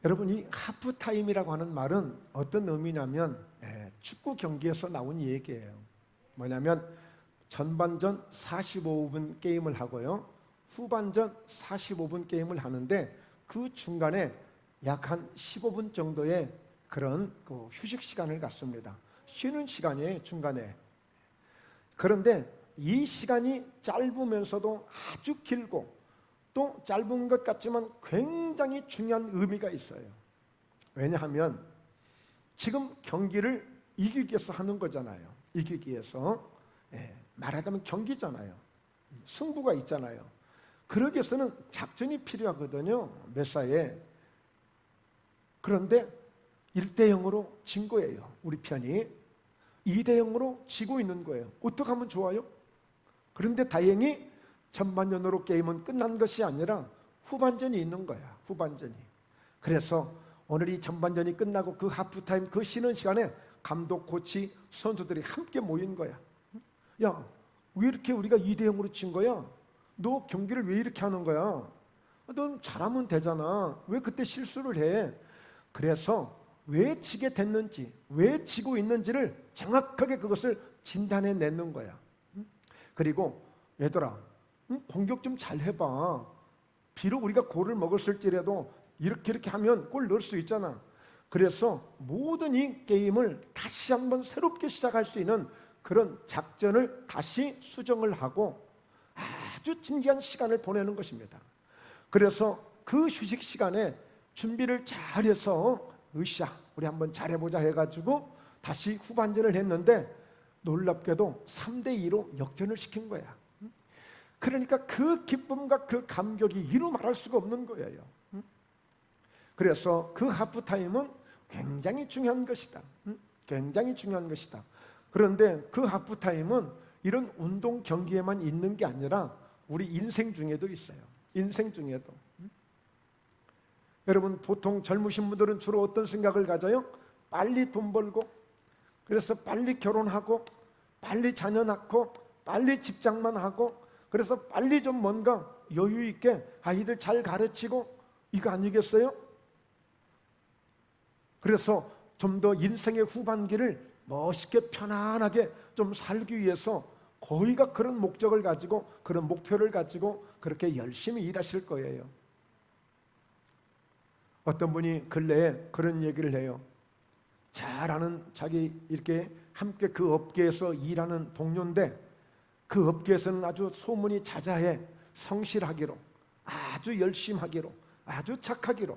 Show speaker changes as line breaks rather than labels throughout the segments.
여러분, 이 하프타임이라고 하는 말은 어떤 의미냐면 축구 경기에서 나온 얘기예요. 뭐냐면 전반전 45분 게임을 하고요, 후반전 45분 게임을 하는데 그 중간에 약 한 15분 정도의 그런 휴식 시간을 갖습니다. 쉬는 시간이에요, 중간에. 그런데 이 시간이 짧으면서도 아주 길고 또 짧은 것 같지만 굉장히 중요한 의미가 있어요. 왜냐하면 지금 경기를 이기기 위해서 하는 거잖아요. 이기기 위해서. 말하자면 경기잖아요. 승부가 있잖아요. 그러기 위해서는 작전이 필요하거든요, 매사에. 그런데 1대0으로 진 거예요, 우리 편이. 2대0으로 지고 있는 거예요. 어떻게 하면 좋아요? 그런데 다행히 전반전으로 게임은 끝난 것이 아니라 후반전이 있는 거야, 후반전이. 그래서 오늘 이 전반전이 끝나고 그 하프타임, 그 쉬는 시간에 감독, 코치, 선수들이 함께 모인 거야. 야, 왜 이렇게 우리가 2대0으로 진 거야? 너 경기를 왜 이렇게 하는 거야? 넌 잘하면 되잖아. 왜 그때 실수를 해? 그래서 왜 지게 됐는지, 왜 지고 있는지를 정확하게 그것을 진단해 내는 거야. 그리고 얘들아, 공격 좀 잘 해봐. 비록 우리가 골을 먹었을지라도 이렇게 하면 골 넣을 수 있잖아. 그래서 모든 이 게임을 다시 한번 새롭게 시작할 수 있는 그런 작전을 다시 수정을 하고 아주 진지한 시간을 보내는 것입니다. 그래서 그 휴식 시간에 준비를 잘해서 으쌰, 우리 한번 잘해보자 해가지고 다시 후반전을 했는데 놀랍게도 3대2로 역전을 시킨 거야. 그러니까 그 기쁨과 그 감격이 이루 말할 수가 없는 거예요. 그래서 그 하프타임은 굉장히 중요한 것이다. 굉장히 중요한 것이다. 그런데 그 하프타임은 이런 운동 경기에만 있는 게 아니라 우리 인생 중에도 있어요. 인생 중에도. 여러분, 보통 젊으신 분들은 주로 어떤 생각을 가져요? 빨리 돈 벌고, 그래서 빨리 결혼하고, 빨리 자녀 낳고, 빨리 직장만 하고, 그래서 빨리 좀 뭔가 여유 있게 아이들 잘 가르치고, 이거 아니겠어요? 그래서 좀 더 인생의 후반기를 멋있게 편안하게 좀 살기 위해서 거의가 그런 목적을 가지고, 그런 목표를 가지고 그렇게 열심히 일하실 거예요. 어떤 분이 근래에 그런 얘기를 해요. 잘 아는 자기 이렇게 함께 그 업계에서 일하는 동료인데 그 업계에서는 아주 소문이 자자해 성실하기로, 아주 열심히 하기로, 아주 착하기로.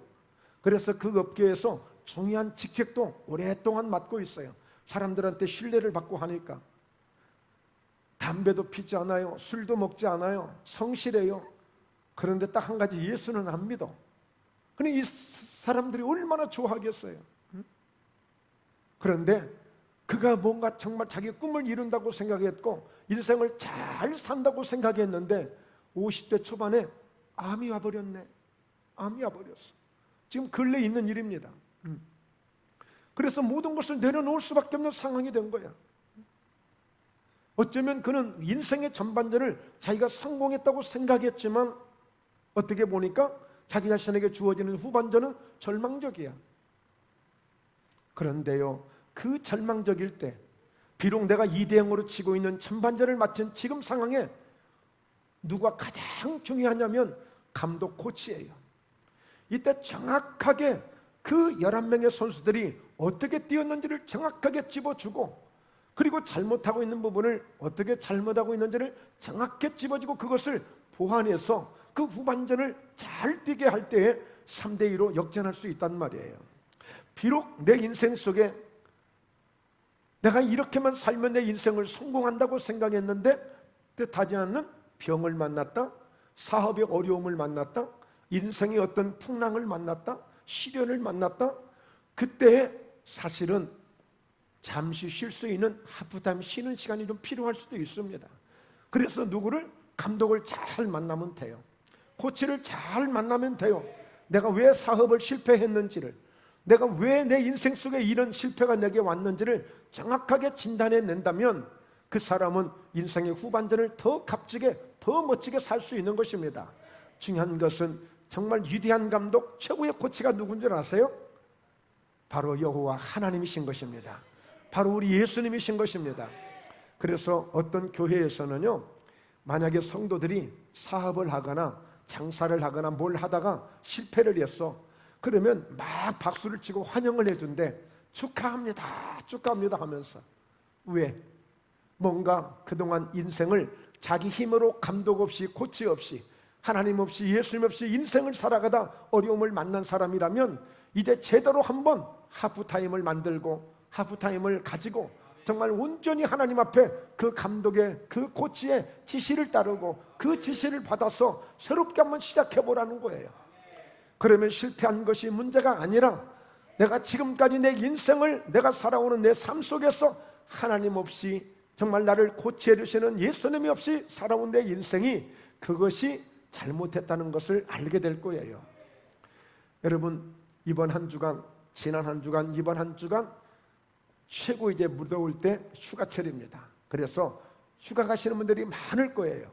그래서 그 업계에서 중요한 직책도 오랫동안 맡고 있어요. 사람들한테 신뢰를 받고 하니까. 담배도 피지 않아요. 술도 먹지 않아요. 성실해요. 그런데 딱 한 가지, 예수는 안 믿어. 근데 이 사람들이 얼마나 좋아하겠어요. 그런데 그가 뭔가 정말 자기 꿈을 이룬다고 생각했고 인생을 잘 산다고 생각했는데 50대 초반에 암이 와버렸네. 암이 와버렸어. 지금 근래에 있는 일입니다. 그래서 모든 것을 내려놓을 수밖에 없는 상황이 된 거야. 어쩌면 그는 인생의 전반전을 자기가 성공했다고 생각했지만 어떻게 보니까 자기 자신에게 주어지는 후반전은 절망적이야. 그런데요, 그 절망적일 때 비록 내가 2대0으로 치고 있는 전반전을 마친 지금 상황에 누가 가장 중요하냐면 감독, 코치예요. 이때 정확하게 그 11명의 선수들이 어떻게 뛰었는지를 정확하게 집어주고, 그리고 잘못하고 있는 부분을 어떻게 잘못하고 있는지를 정확히 집어주고 그것을 보완해서 그 후반전을 잘 뛰게 할 때에 3대2로 역전할 수 있단 말이에요. 비록 내 인생 속에 내가 이렇게만 살면 내 인생을 성공한다고 생각했는데 뜻하지 않는 병을 만났다, 사업의 어려움을 만났다, 인생의 어떤 풍랑을 만났다, 시련을 만났다, 그때 사실은 잠시 쉴 수 있는 하프타임, 쉬는 시간이 좀 필요할 수도 있습니다. 그래서 누구를? 감독을 잘 만나면 돼요. 코치를 잘 만나면 돼요. 내가 왜 사업을 실패했는지를, 내가 왜 내 인생 속에 이런 실패가 내게 왔는지를 정확하게 진단해 낸다면 그 사람은 인생의 후반전을 더 값지게, 더 멋지게 살 수 있는 것입니다. 중요한 것은 정말 위대한 감독, 최고의 코치가 누군지 아세요? 바로 여호와 하나님이신 것입니다. 바로 우리 예수님이신 것입니다. 그래서 어떤 교회에서는요, 만약에 성도들이 사업을 하거나 장사를 하거나 뭘 하다가 실패를 했어. 그러면 막 박수를 치고 환영을 해준대. 축하합니다, 축하합니다 하면서. 왜? 뭔가 그동안 인생을 자기 힘으로 감독 없이 코치 없이 하나님 없이 예수님 없이 인생을 살아가다 어려움을 만난 사람이라면 이제 제대로 한번 하프타임을 만들고 하프타임을 가지고 정말 온전히 하나님 앞에 그 감독의 그 코치의 지시를 따르고 그 지시를 받아서 새롭게 한번 시작해보라는 거예요. 그러면 실패한 것이 문제가 아니라 내가 지금까지 내 인생을 내가 살아오는 내 삶 속에서 하나님 없이 정말 나를 코치해 주시는 예수님이 없이 살아온 내 인생이 그것이 잘못했다는 것을 알게 될 거예요. 여러분, 이번 한 주간, 지난 한 주간, 이번 한 주간 최고 이제 무더울 때 휴가철입니다. 그래서 휴가 가시는 분들이 많을 거예요.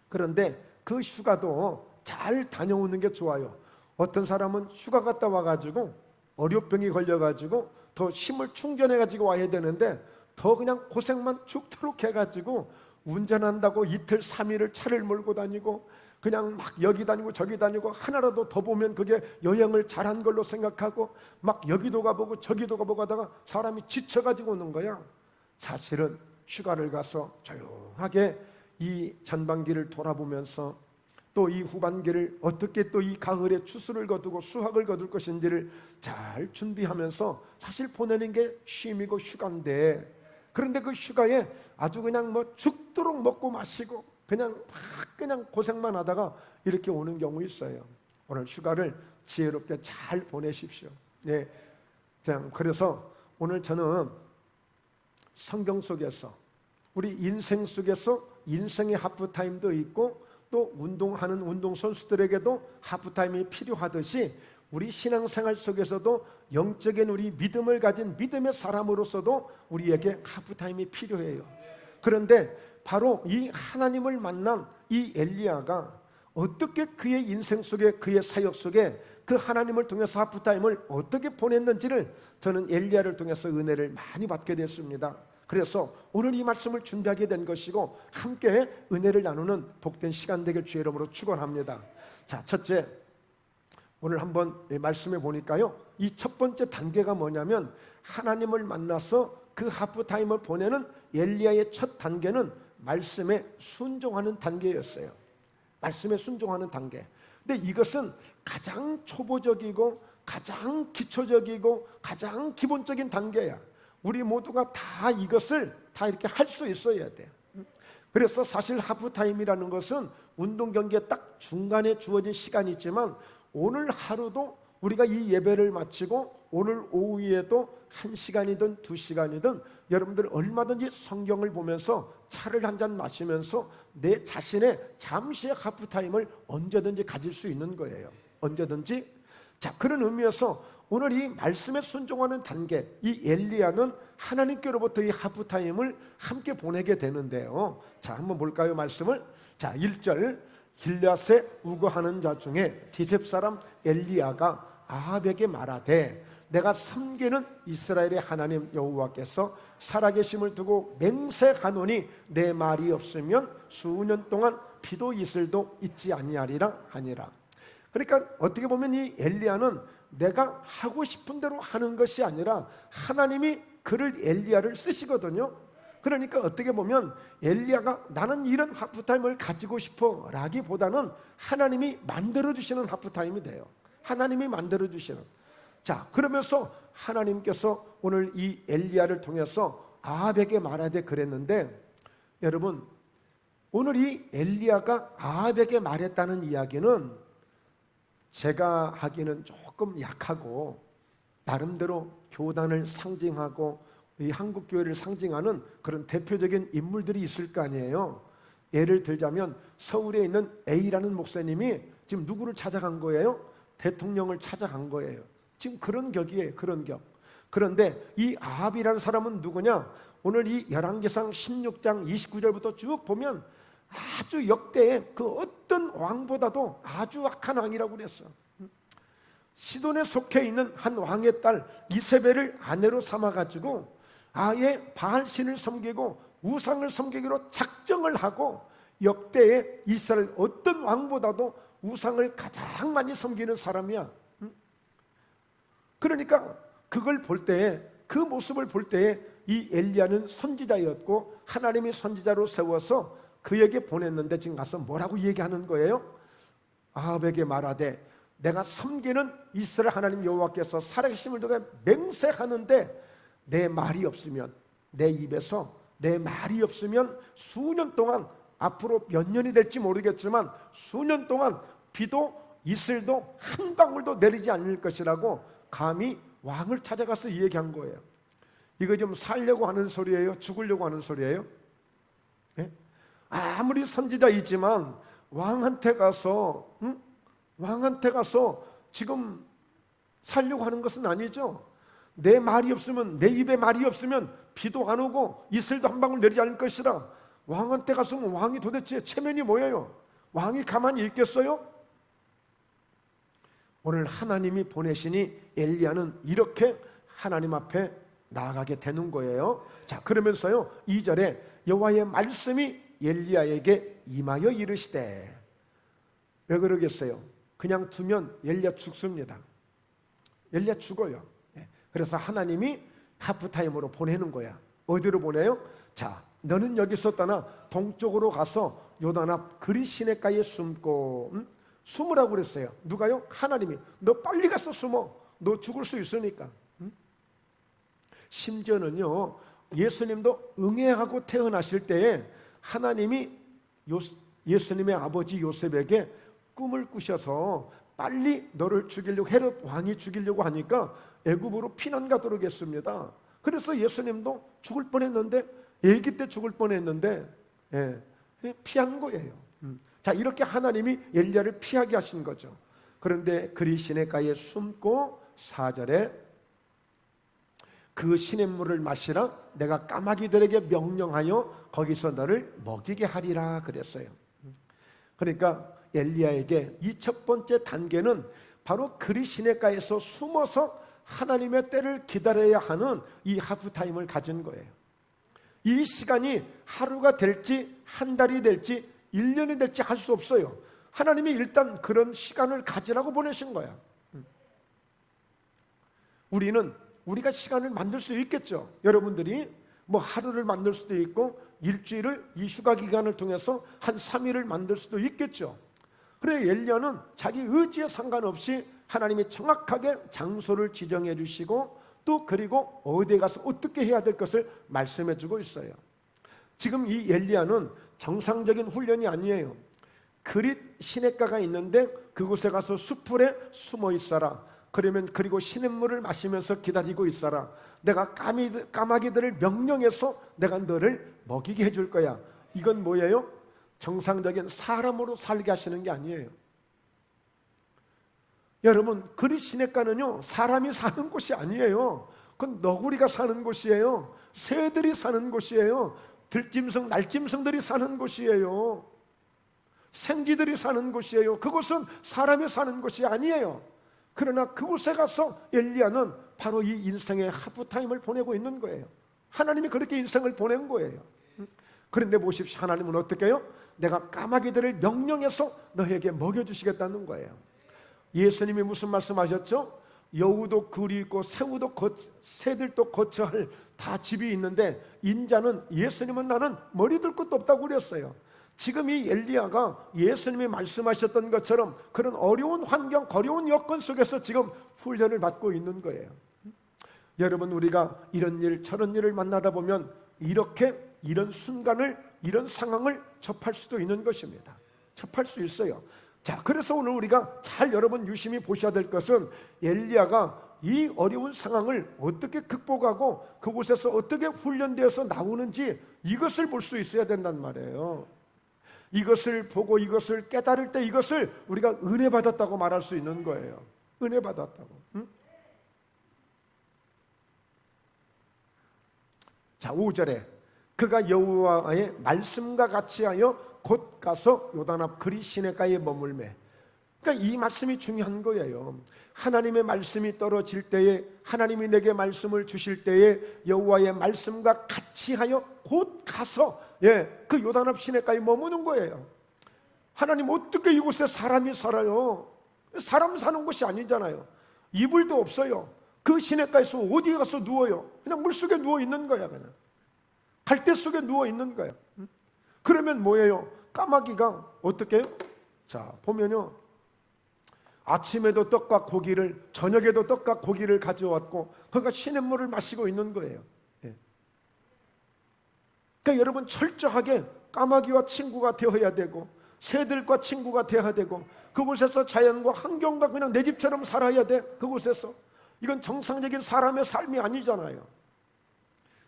그런데 그 휴가도 잘 다녀오는 게 좋아요. 어떤 사람은 휴가 갔다 와가지고 어려병이 걸려가지고 더 힘을 충전해가지고 와야 되는데 더 그냥 고생만 죽도록 해가지고 운전한다고 이틀 3일을 차를 몰고 다니고 그냥 막 여기 다니고 저기 다니고 하나라도 더 보면 그게 여행을 잘한 걸로 생각하고 막 여기도 가보고 저기도 가보고 하다가 사람이 지쳐가지고 오는 거야. 사실은 휴가를 가서 조용하게 이 전반기를 돌아보면서 또 이 후반기를 어떻게 또 이 가을에 추수를 거두고 수확을 거둘 것인지를 잘 준비하면서 사실 보내는 게 쉼이고 휴가인데, 그런데 그 휴가에 아주 그냥 뭐 죽도록 먹고 마시고 그냥 고생만 하다가 이렇게 오는 경우 있어요. 오늘 휴가를 지혜롭게 잘 보내십시오. 네, 그래서 오늘 저는 성경 속에서 우리 인생 속에서 인생의 하프타임도 있고 또 운동하는 운동선수들에게도 하프타임이 필요하듯이 우리 신앙생활 속에서도 영적인 우리 믿음을 가진 믿음의 사람으로서도 우리에게 하프타임이 필요해요. 그런데 바로 이 하나님을 만난 이 엘리야가 어떻게 그의 인생 속에 그의 사역 속에 그 하나님을 통해서 하프타임을 어떻게 보냈는지를 저는 엘리야를 통해서 은혜를 많이 받게 됐습니다. 그래서 오늘 이 말씀을 준비하게 된 것이고 함께 은혜를 나누는 복된 시간 되길 주의 이름으로 축원합니다. 자, 첫째, 오늘 한번 말씀해 보니까요, 이 첫 번째 단계가 뭐냐면 하나님을 만나서 그 하프타임을 보내는 엘리야의 첫 단계는 말씀에 순종하는 단계였어요. 말씀에 순종하는 단계. 근데 이것은 가장 초보적이고 가장 기초적이고 가장 기본적인 단계야. 우리 모두가 다 이것을 다 이렇게 할 수 있어야 돼. 그래서 사실 하프타임이라는 것은 운동 경기에 딱 중간에 주어진 시간이지만 오늘 하루도 우리가 이 예배를 마치고 오늘 오후에도 1시간이든 2시간이든 여러분들 얼마든지 성경을 보면서 차를 한 잔 마시면서 내 자신의 잠시의 하프타임을 언제든지 가질 수 있는 거예요. 언제든지. 자, 그런 의미에서 오늘 이 말씀에 순종하는 단계, 이 엘리야는 하나님께로부터 이 하프타임을 함께 보내게 되는데요. 자, 한번 볼까요, 말씀을? 자, 1절. 길앗에 우거하는 자 중에 디셉 사람 엘리야가 아합에게 말하되 내가 섬기는 이스라엘의 하나님 여호와께서 살아계심을 두고 맹세하노니 내 말이 없으면 수년 동안 비도 이슬도 있지 아니하리라 하니라. 그러니까 어떻게 보면 이 엘리야는 내가 하고 싶은 대로 하는 것이 아니라 하나님이 그를 엘리야를 쓰시거든요. 그러니까 어떻게 보면 엘리야가 나는 이런 하프타임을 가지고 싶어 라기보다는 하나님이 만들어주시는 하프타임이 돼요. 하나님이 만들어주시는. 자, 그러면서 하나님께서 오늘 이 엘리야를 통해서 아합에게 말하되 그랬는데, 여러분, 오늘 이 엘리야가 아합에게 말했다는 이야기는 제가 하기는 조금 약하고 나름대로 교단을 상징하고 이 한국교회를 상징하는 그런 대표적인 인물들이 있을 거 아니에요. 예를 들자면 서울에 있는 A라는 목사님이 지금 누구를 찾아간 거예요? 대통령을 찾아간 거예요. 지금 그런 격이에요. 그런 격. 그런데 이 아합이라는 사람은 누구냐? 오늘 이 열왕기상 16장 29절부터 쭉 보면 아주 역대의 그 어떤 왕보다도 아주 악한 왕이라고 그랬어. 시돈에 속해 있는 한 왕의 딸 이세벨을 아내로 삼아가지고 아예 바알신을 섬기고 우상을 섬기기로 작정을 하고, 역대의 이스라엘 어떤 왕보다도 우상을 가장 많이 섬기는 사람이야. 그러니까 그걸 볼 때에, 그 모습을 볼 때에 이 엘리야는 선지자였고 하나님이 선지자로 세워서 그에게 보냈는데 지금 가서 뭐라고 얘기하는 거예요? 아합에게 말하되 내가 섬기는 이스라엘 하나님 여호와께서 살아계심을 두고 맹세하는데 내 말이 없으면, 내 입에서 내 말이 없으면 수년 동안, 앞으로 몇 년이 될지 모르겠지만 수년 동안 비도 이슬도 한 방울도 내리지 않을 것이라고 감히 왕을 찾아가서 얘기한 거예요. 이거 좀 살려고 하는 소리예요? 죽으려고 하는 소리예요? 예? 아무리 선지자이지만 왕한테 가서 지금 살려고 하는 것은 아니죠. 내 말이 없으면, 내 입에 말이 없으면 비도 안 오고 이슬도 한 방울 내리지 않을 것이라. 왕한테 갔으면 왕이 도대체 체면이 뭐예요? 왕이 가만히 있겠어요? 오늘 하나님이 보내시니 엘리야는 이렇게 하나님 앞에 나아가게 되는 거예요. 자, 그러면서요 2절에 여호와의 말씀이 엘리야에게 임하여 이르시되. 왜 그러겠어요? 그냥 두면 엘리야 죽습니다. 엘리야 죽어요. 그래서 하나님이 하프타임으로 보내는 거야. 어디로 보내요? 자, 너는 여기서 떠나 동쪽으로 가서 요단 앞 그리 시냇가에 숨고, 숨으라고 그랬어요. 누가요? 하나님이. 너 빨리 가서 숨어. 너 죽을 수 있으니까. 심지어는요 예수님도 응애하고 태어나실 때에 하나님이 예수님의 아버지 요셉에게 꿈을 꾸셔서 빨리 너를 죽이려고, 헤롯 왕이 죽이려고 하니까 애굽으로 피난 가도록 했습니다. 그래서 예수님도 죽을 뻔했는데, 아기 때 죽을 뻔했는데 피한 거예요. 자, 이렇게 하나님이 엘리야를 피하게 하신 거죠. 그런데 그리 시냇가에 숨고 4절에 그 시냇물을 마시라 내가 까마귀들에게 명령하여 거기서 너를 먹이게 하리라 그랬어요. 그러니까 엘리야에게 이 첫 번째 단계는 바로 그리 시냇가에서 숨어서 하나님의 때를 기다려야 하는 이 하프타임을 가진 거예요. 이 시간이 하루가 될지 한 달이 될지 1년이 될지 할 수 없어요. 하나님이 일단 그런 시간을 가지라고 보내신 거야. 우리가 시간을 만들 수 있겠죠. 여러분들이 뭐 하루를 만들 수도 있고 일주일을, 이 휴가 기간을 통해서 한 3일을 만들 수도 있겠죠. 그래, 엘리야는 자기 의지에 상관없이 하나님이 정확하게 장소를 지정해 주시고 또 그리고 어디에 가서 어떻게 해야 될 것을 말씀해 주고 있어요. 지금 이 엘리야는 정상적인 훈련이 아니에요. 그릿 시냇가가 있는데 그곳에 가서 수풀에 숨어 있어라. 그러면 그리고 시냇물을 마시면서 기다리고 있어라. 내가 까마귀들을 명령해서 내가 너를 먹이게 해줄 거야. 이건 뭐예요? 정상적인 사람으로 살게 하시는 게 아니에요. 여러분, 그릿 시냇가는요 사람이 사는 곳이 아니에요. 그건 너구리가 사는 곳이에요. 새들이 사는 곳이에요. 들짐승, 날짐승들이 사는 곳이에요. 생쥐들이 사는 곳이에요. 그곳은 사람이 사는 곳이 아니에요. 그러나 그곳에 가서 엘리야는 바로 이 인생의 하프타임을 보내고 있는 거예요. 하나님이 그렇게 인생을 보낸 거예요. 그런데 보십시오. 하나님은 어떻게 해요? 내가 까마귀들을 명령해서 너에게 먹여주시겠다는 거예요. 예수님이 무슨 말씀하셨죠? 여우도 굴이 있고 새들도 거처할 다 집이 있는데 인자는, 예수님은 나는 머리 들 것도 없다고 그랬어요. 지금 이 엘리야가 예수님이 말씀하셨던 것처럼 그런 어려운 환경, 어려운 여건 속에서 지금 훈련을 받고 있는 거예요. 여러분, 우리가 이런 일 저런 일을 만나다 보면 이런 순간을, 이런 상황을 접할 수도 있는 것입니다. 접할 수 있어요. 자, 그래서 오늘 우리가 여러분 유심히 보셔야 될 것은 엘리야가 이 어려운 상황을 어떻게 극복하고 그곳에서 어떻게 훈련되어서 나오는지 이것을 볼 수 있어야 된단 말이에요. 이것을 보고 이것을 깨달을 때 이것을 우리가 은혜 받았다고 말할 수 있는 거예요. 은혜 받았다고. 응? 자, 5절에 그가 여호와의 말씀과 같이 하여 곧 가서 요단 앞 그리 시내가에 머물매. 그러니까 이 말씀이 중요한 거예요. 하나님의 말씀이 떨어질 때에, 하나님이 내게 말씀을 주실 때에 여호와의 말씀과 같이 하여 곧 가서 그 요단 앞 시내가에 머무는 거예요. 하나님, 어떻게 이곳에 사람이 살아요? 사람 사는 곳이 아니잖아요. 이불도 없어요. 그 시내가에서 어디에 가서 누워요? 그냥 물속에 누워 있는 거야. 그냥 갈대 속에 누워 있는 거야. 그러면 뭐예요? 까마귀가 어떻게 해요? 자, 보면요, 아침에도 떡과 고기를, 저녁에도 떡과 고기를 가져왔고 그가 시냇물을 마시고 있는 거예요. 그러니까 여러분, 철저하게 까마귀와 친구가 되어야 되고 새들과 친구가 되어야 되고 그곳에서 자연과 환경과 그냥 내 집처럼 살아야 돼. 그곳에서. 이건 정상적인 사람의 삶이 아니잖아요.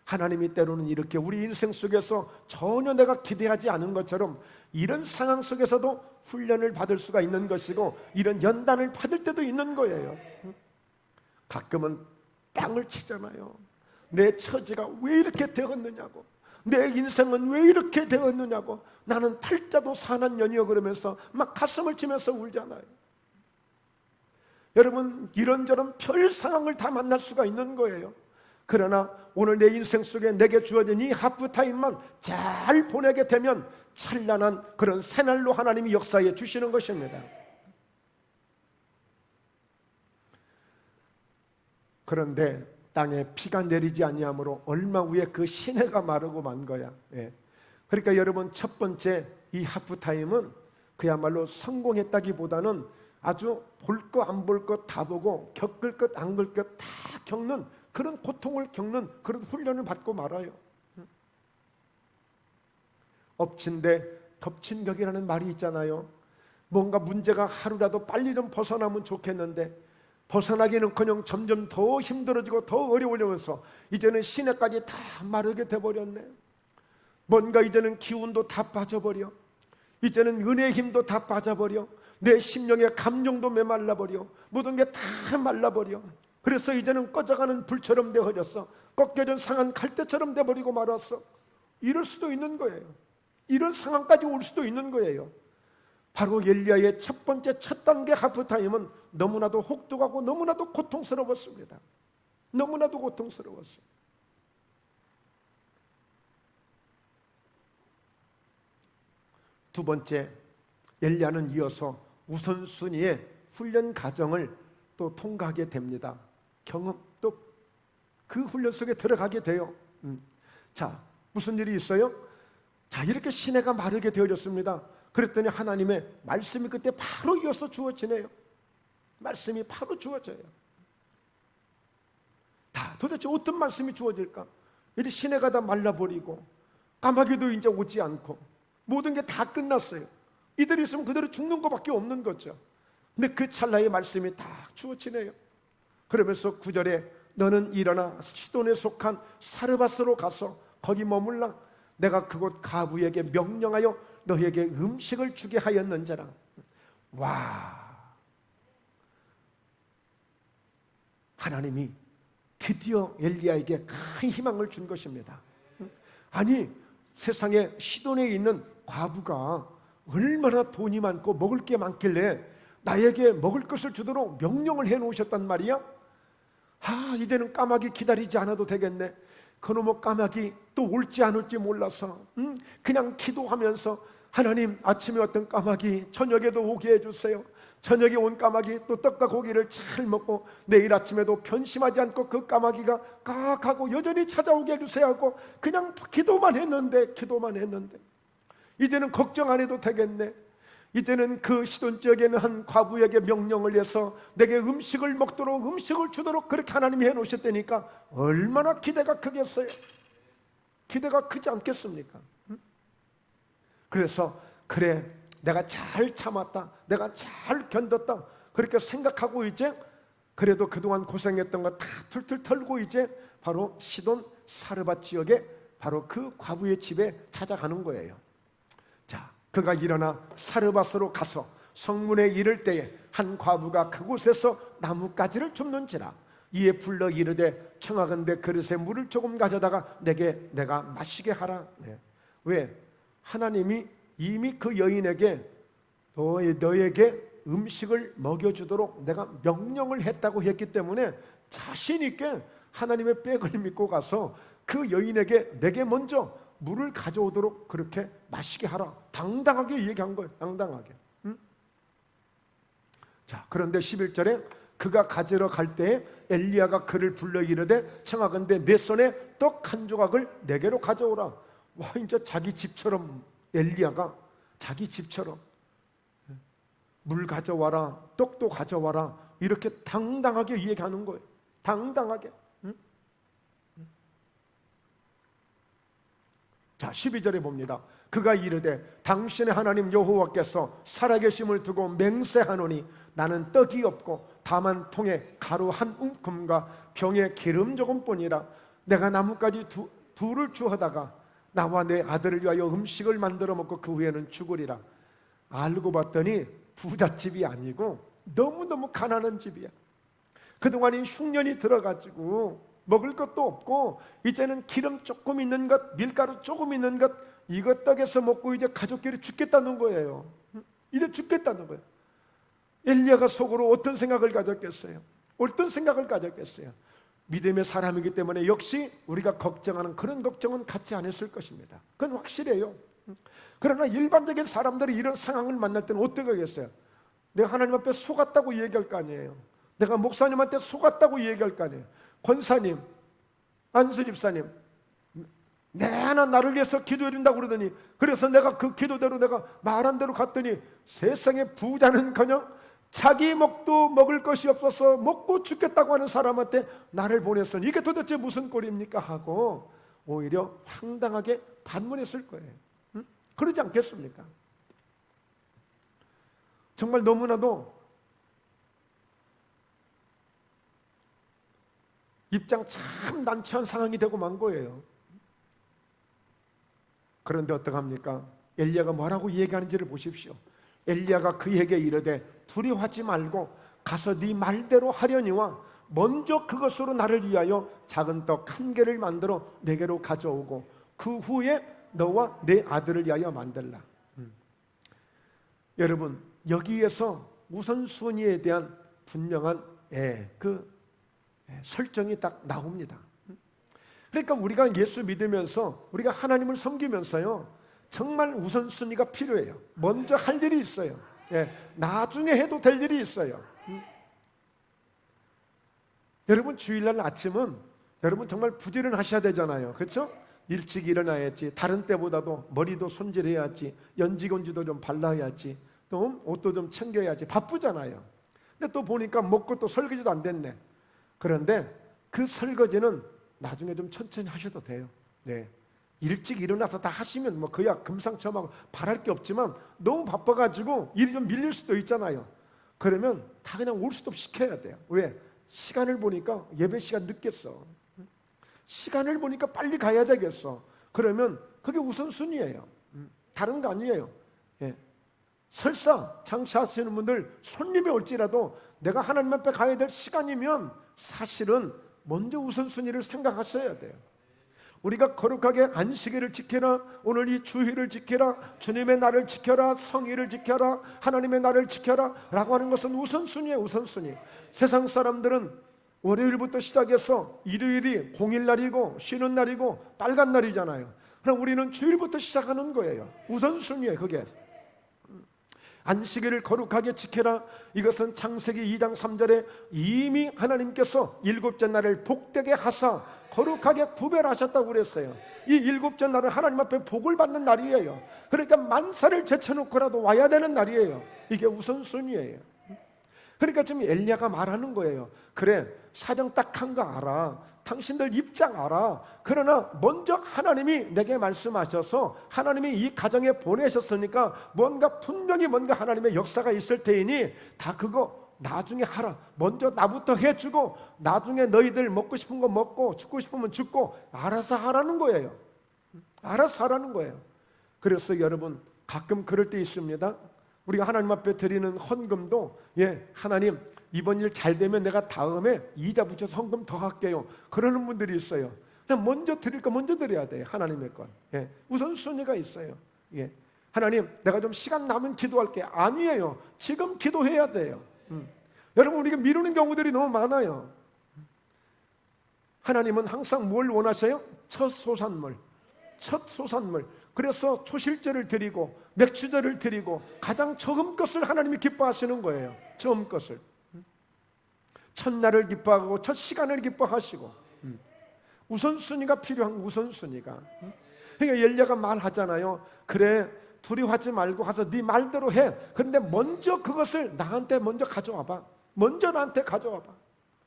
하나님이 때로는 이렇게 우리 인생 속에서 전혀 내가 기대하지 않은 것처럼 이런 상황 속에서도 훈련을 받을 수가 있는 것이고 이런 연단을 받을 때도 있는 거예요. 가끔은 땅을 치잖아요. 내 처지가 왜 이렇게 되었느냐고, 내 인생은 왜 이렇게 되었느냐고, 나는 팔자도 산한년이여 그러면서 막 가슴을 치면서 울잖아요. 여러분, 이런저런 별 상황을 다 만날 수가 있는 거예요. 그러나 오늘 내 인생 속에 내게 주어진 이 하프타임만 잘 보내게 되면 찬란한 그런 새날로 하나님이 역사해 주시는 것입니다. 그런데 땅에 비가 내리지 아니하므로 얼마 후에 그 시내가 마르고 만 거야. 그러니까 여러분, 첫 번째 이 하프타임은 그야말로 성공했다기보다는 아주 볼 거 안 볼 거 다 보고 겪을 것 안 겪을 것 다 겪는 그런 고통을 겪는 그런 훈련을 받고 말아요. 엎친 데 덮친 격이라는 말이 있잖아요. 뭔가 문제가 하루라도 빨리 좀 벗어나면 좋겠는데 벗어나기는커녕 점점 더 힘들어지고 더 어려워지면서 이제는 시내까지 다 마르게 돼버렸네. 뭔가 이제는 기운도 다 빠져버려. 이제는 은혜의 힘도 다 빠져버려. 내 심령의 감정도 메말라버려. 모든 게 다 말라버려. 그래서 이제는 꺼져가는 불처럼 되어졌어. 꺾여진 상한 갈대처럼 돼버리고 말았어. 이럴 수도 있는 거예요. 이런 상황까지 올 수도 있는 거예요. 바로 엘리야의 첫 번째 첫 단계 하프타임은 너무나도 혹독하고 너무나도 고통스러웠습니다. 너무나도 고통스러웠어요. 두 번째, 엘리야는 이어서 우선순위의 훈련 과정을 또 통과하게 됩니다. 경험, 또 그 훈련 속에 들어가게 돼요. 자, 무슨 일이 있어요? 자, 이렇게 시내가 마르게 되어졌습니다. 그랬더니 하나님의 말씀이 그때 바로 이어서 주어지네요. 말씀이 바로 주어져요. 도대체 어떤 말씀이 주어질까? 이제 시내가 다 말라버리고 까마귀도 이제 오지 않고 모든 게 다 끝났어요. 이대로 있으면 그대로 죽는 것밖에 없는 거죠. 근데 그 찰나의 말씀이 딱 주어지네요. 그러면서 9절에 너는 일어나 시돈에 속한 사르밧으로 가서 거기 머물라. 내가 그곳 가부에게 명령하여 너에게 음식을 주게 하였는지라. 와, 하나님이 드디어 엘리야에게 큰 희망을 준 것입니다. 아니, 세상에 시돈에 있는 과부가 얼마나 돈이 많고 먹을 게 많길래 나에게 먹을 것을 주도록 명령을 해놓으셨단 말이야. 이제는 까마귀 기다리지 않아도 되겠네. 그놈의 까마귀 또 올지 안 올지 몰라서 그냥 기도하면서 하나님, 아침에 왔던 까마귀 저녁에도 오게 해주세요. 저녁에 온 까마귀 또 떡과 고기를 잘 먹고 내일 아침에도 변심하지 않고 그 까마귀가 까악하고 여전히 찾아오게 해주세요 하고 그냥 기도만 했는데 이제는 걱정 안 해도 되겠네. 이제는 그 시돈 지역에는 한 과부에게 명령을 해서 내게 음식을 먹도록 음식을 주도록 그렇게 하나님이 해놓으셨다니까 얼마나 기대가 크겠어요. 기대가 크지 않겠습니까? 그래서 그래, 내가 잘 참았다, 내가 잘 견뎠다 그렇게 생각하고 이제 그래도 그동안 고생했던 거 다 툴툴 털고 이제 바로 시돈 사르밧 지역에 바로 그 과부의 집에 찾아가는 거예요. 자, 그가 일어나 사르밧으로 가서 성문에 이를 때에 한 과부가 그곳에서 나뭇가지를 줍는지라. 이에 불러 이르되 청하건대 그릇에 물을 조금 가져다가 내가 마시게 하라. 왜? 하나님이 이미 그 여인에게 너에게 음식을 먹여주도록 내가 명령을 했다고 했기 때문에 자신 있게 하나님의 백을 믿고 가서 그 여인에게 내게 먼저 물을 가져오도록 그렇게 마시게 하라. 당당하게 얘기한 거예요. 당당하게. 응? 자, 그런데 11절에 그가 가지러 갈 때에 엘리야가 그를 불러 이르되 청하건대 내 손에 떡 한 조각을 내게로 가져오라. 와, 이제 자기 집처럼 엘리야가 자기 집처럼 물 가져와라, 떡도 가져와라, 이렇게 당당하게 얘기하는 거예요. 당당하게. 응? 자, 12절에 봅니다. 그가 이르되 당신의 하나님 여호와께서 살아계심을 두고 맹세하노니 나는 떡이 없고 다만 통에 가루 한 움큼과 병에 기름 조금뿐이라. 내가 나뭇가지 둘을 주하다가 나와 내 아들을 위하여 음식을 만들어 먹고 그 후에는 죽으리라. 알고 봤더니 부잣집이 아니고 너무너무 가난한 집이야. 그동안에 흉년이 들어가지고 먹을 것도 없고 이제는 기름 조금 있는 것, 밀가루 조금 있는 것, 이것 떡에서 먹고 이제 가족끼리 죽겠다는 거예요. 이제 죽겠다는 거예요. 엘리야가 속으로 어떤 생각을 가졌겠어요? 어떤 생각을 가졌겠어요? 믿음의 사람이기 때문에 역시 우리가 걱정하는 그런 걱정은 갖지 않았을 것입니다. 그건 확실해요. 그러나 일반적인 사람들이 이런 상황을 만날 때는 어떻게 하겠어요? 내가 하나님 앞에 속았다고 얘기할 거 아니에요. 내가 목사님한테 속았다고 얘기할 거 아니에요. 권사님, 안수 집사님, 내나 나를 위해서 기도해 준다고 그러더니, 그래서 내가 그 기도대로 내가 말한 대로 갔더니 세상에 부자는커녕 자기 먹도 먹을 것이 없어서 먹고 죽겠다고 하는 사람한테 나를 보냈으니 이게 도대체 무슨 꼴입니까? 하고 오히려 황당하게 반문했을 거예요. 응? 그러지 않겠습니까? 정말 너무나도 입장 참 난처한 상황이 되고 만 거예요. 그런데 어떡합니까? 엘리야가 뭐라고 얘기하는지를 보십시오. 엘리야가 그에게 이르되 두려워하지 말고 가서 네 말대로 하려니와 먼저 그것으로 나를 위하여 작은 떡 한 개를 만들어 내게로 가져오고 그 후에 너와 내 아들을 위하여 만들라. 여러분, 여기에서 우선순위에 대한 분명한 설정이 딱 나옵니다. 그러니까 우리가 예수 믿으면서 우리가 하나님을 섬기면서요, 정말 우선순위가 필요해요. 먼저 할 일이 있어요. 나중에 해도 될 일이 있어요. 여러분, 주일날 아침은 여러분 정말 부지런하셔야 되잖아요. 그렇죠? 일찍 일어나야지, 다른 때보다도 머리도 손질해야지, 연지곤지도 좀 발라야지, 또 옷도 좀 챙겨야지, 바쁘잖아요. 근데 또 보니까 먹고 또 설거지도 안 됐네. 그런데 그 설거지는 나중에 좀 천천히 하셔도 돼요. 네. 일찍 일어나서 다 하시면 뭐 그야 금상첨화고 바랄 게 없지만 너무 바빠가지고 일이 좀 밀릴 수도 있잖아요. 그러면 다 그냥 올 수도 시켜야 돼요. 왜? 시간을 보니까 예배 시간 늦겠어. 시간을 보니까 빨리 가야 되겠어. 그러면 그게 우선순위예요. 다른 거 아니에요. 설사 장사하시는 분들 손님이 올지라도 내가 하나님 앞에 가야 될 시간이면 사실은 먼저 우선순위를 생각하셔야 돼요. 우리가 거룩하게 안식일을 지켜라, 오늘 이 주일을 지켜라, 주님의 날을 지켜라, 성일을 지켜라, 하나님의 날을 지켜라 라고 하는 것은 우선순위예요. 우선순위. 세상 사람들은 월요일부터 시작해서 일요일이 공일날이고 쉬는 날이고 빨간 날이잖아요. 그럼 우리는 주일부터 시작하는 거예요. 우선순위예요. 그게 안식일을 거룩하게 지켜라. 이것은 창세기 2장 3절에 이미 하나님께서 일곱째 날을 복되게 하사 거룩하게 구별하셨다고 그랬어요. 이 일곱째 날은 하나님 앞에 복을 받는 날이에요. 그러니까 만사를 제쳐놓고라도 와야 되는 날이에요. 이게 우선순위예요. 그러니까 지금 엘리야가 말하는 거예요. 그래, 사정 딱 한 거 알아. 당신들 입장 알아. 그러나 먼저 하나님이 내게 말씀하셔서 하나님이 이 가정에 보내셨으니까 분명히 뭔가 하나님의 역사가 있을 테이니 다 그거 나중에 하라. 먼저 나부터 해주고 나중에 너희들 먹고 싶은 거 먹고 죽고 싶으면 죽고 알아서 하라는 거예요. 알아서 하라는 거예요. 그래서 여러분, 가끔 그럴 때 있습니다. 우리가 하나님 앞에 드리는 헌금도 하나님 이번 일 잘 되면 내가 다음에 이자 붙여서 헌금 더 할게요. 그러는 분들이 있어요. 그냥 먼저 드릴 거 먼저 드려야 돼요. 하나님의 것. 우선순위가 있어요. 하나님, 내가 좀 시간 남은 기도할게. 아니에요. 지금 기도해야 돼요. 여러분, 우리가 미루는 경우들이 너무 많아요. 하나님은 항상 뭘 원하세요? 첫 소산물. 첫 소산물. 그래서 초실제를 드리고 맥주제를 드리고 가장 적은 것을 하나님이 기뻐하시는 거예요. 처음 것을. 첫날을 기뻐하고 첫 시간을 기뻐하시고 우선순위가 필요한 우선순위가. 그러니까 엘리야가 말하잖아요. 그래, 두려워하지 말고 가서 네 말대로 해. 그런데 먼저 그것을 나한테 먼저 가져와봐. 먼저 나한테 가져와봐.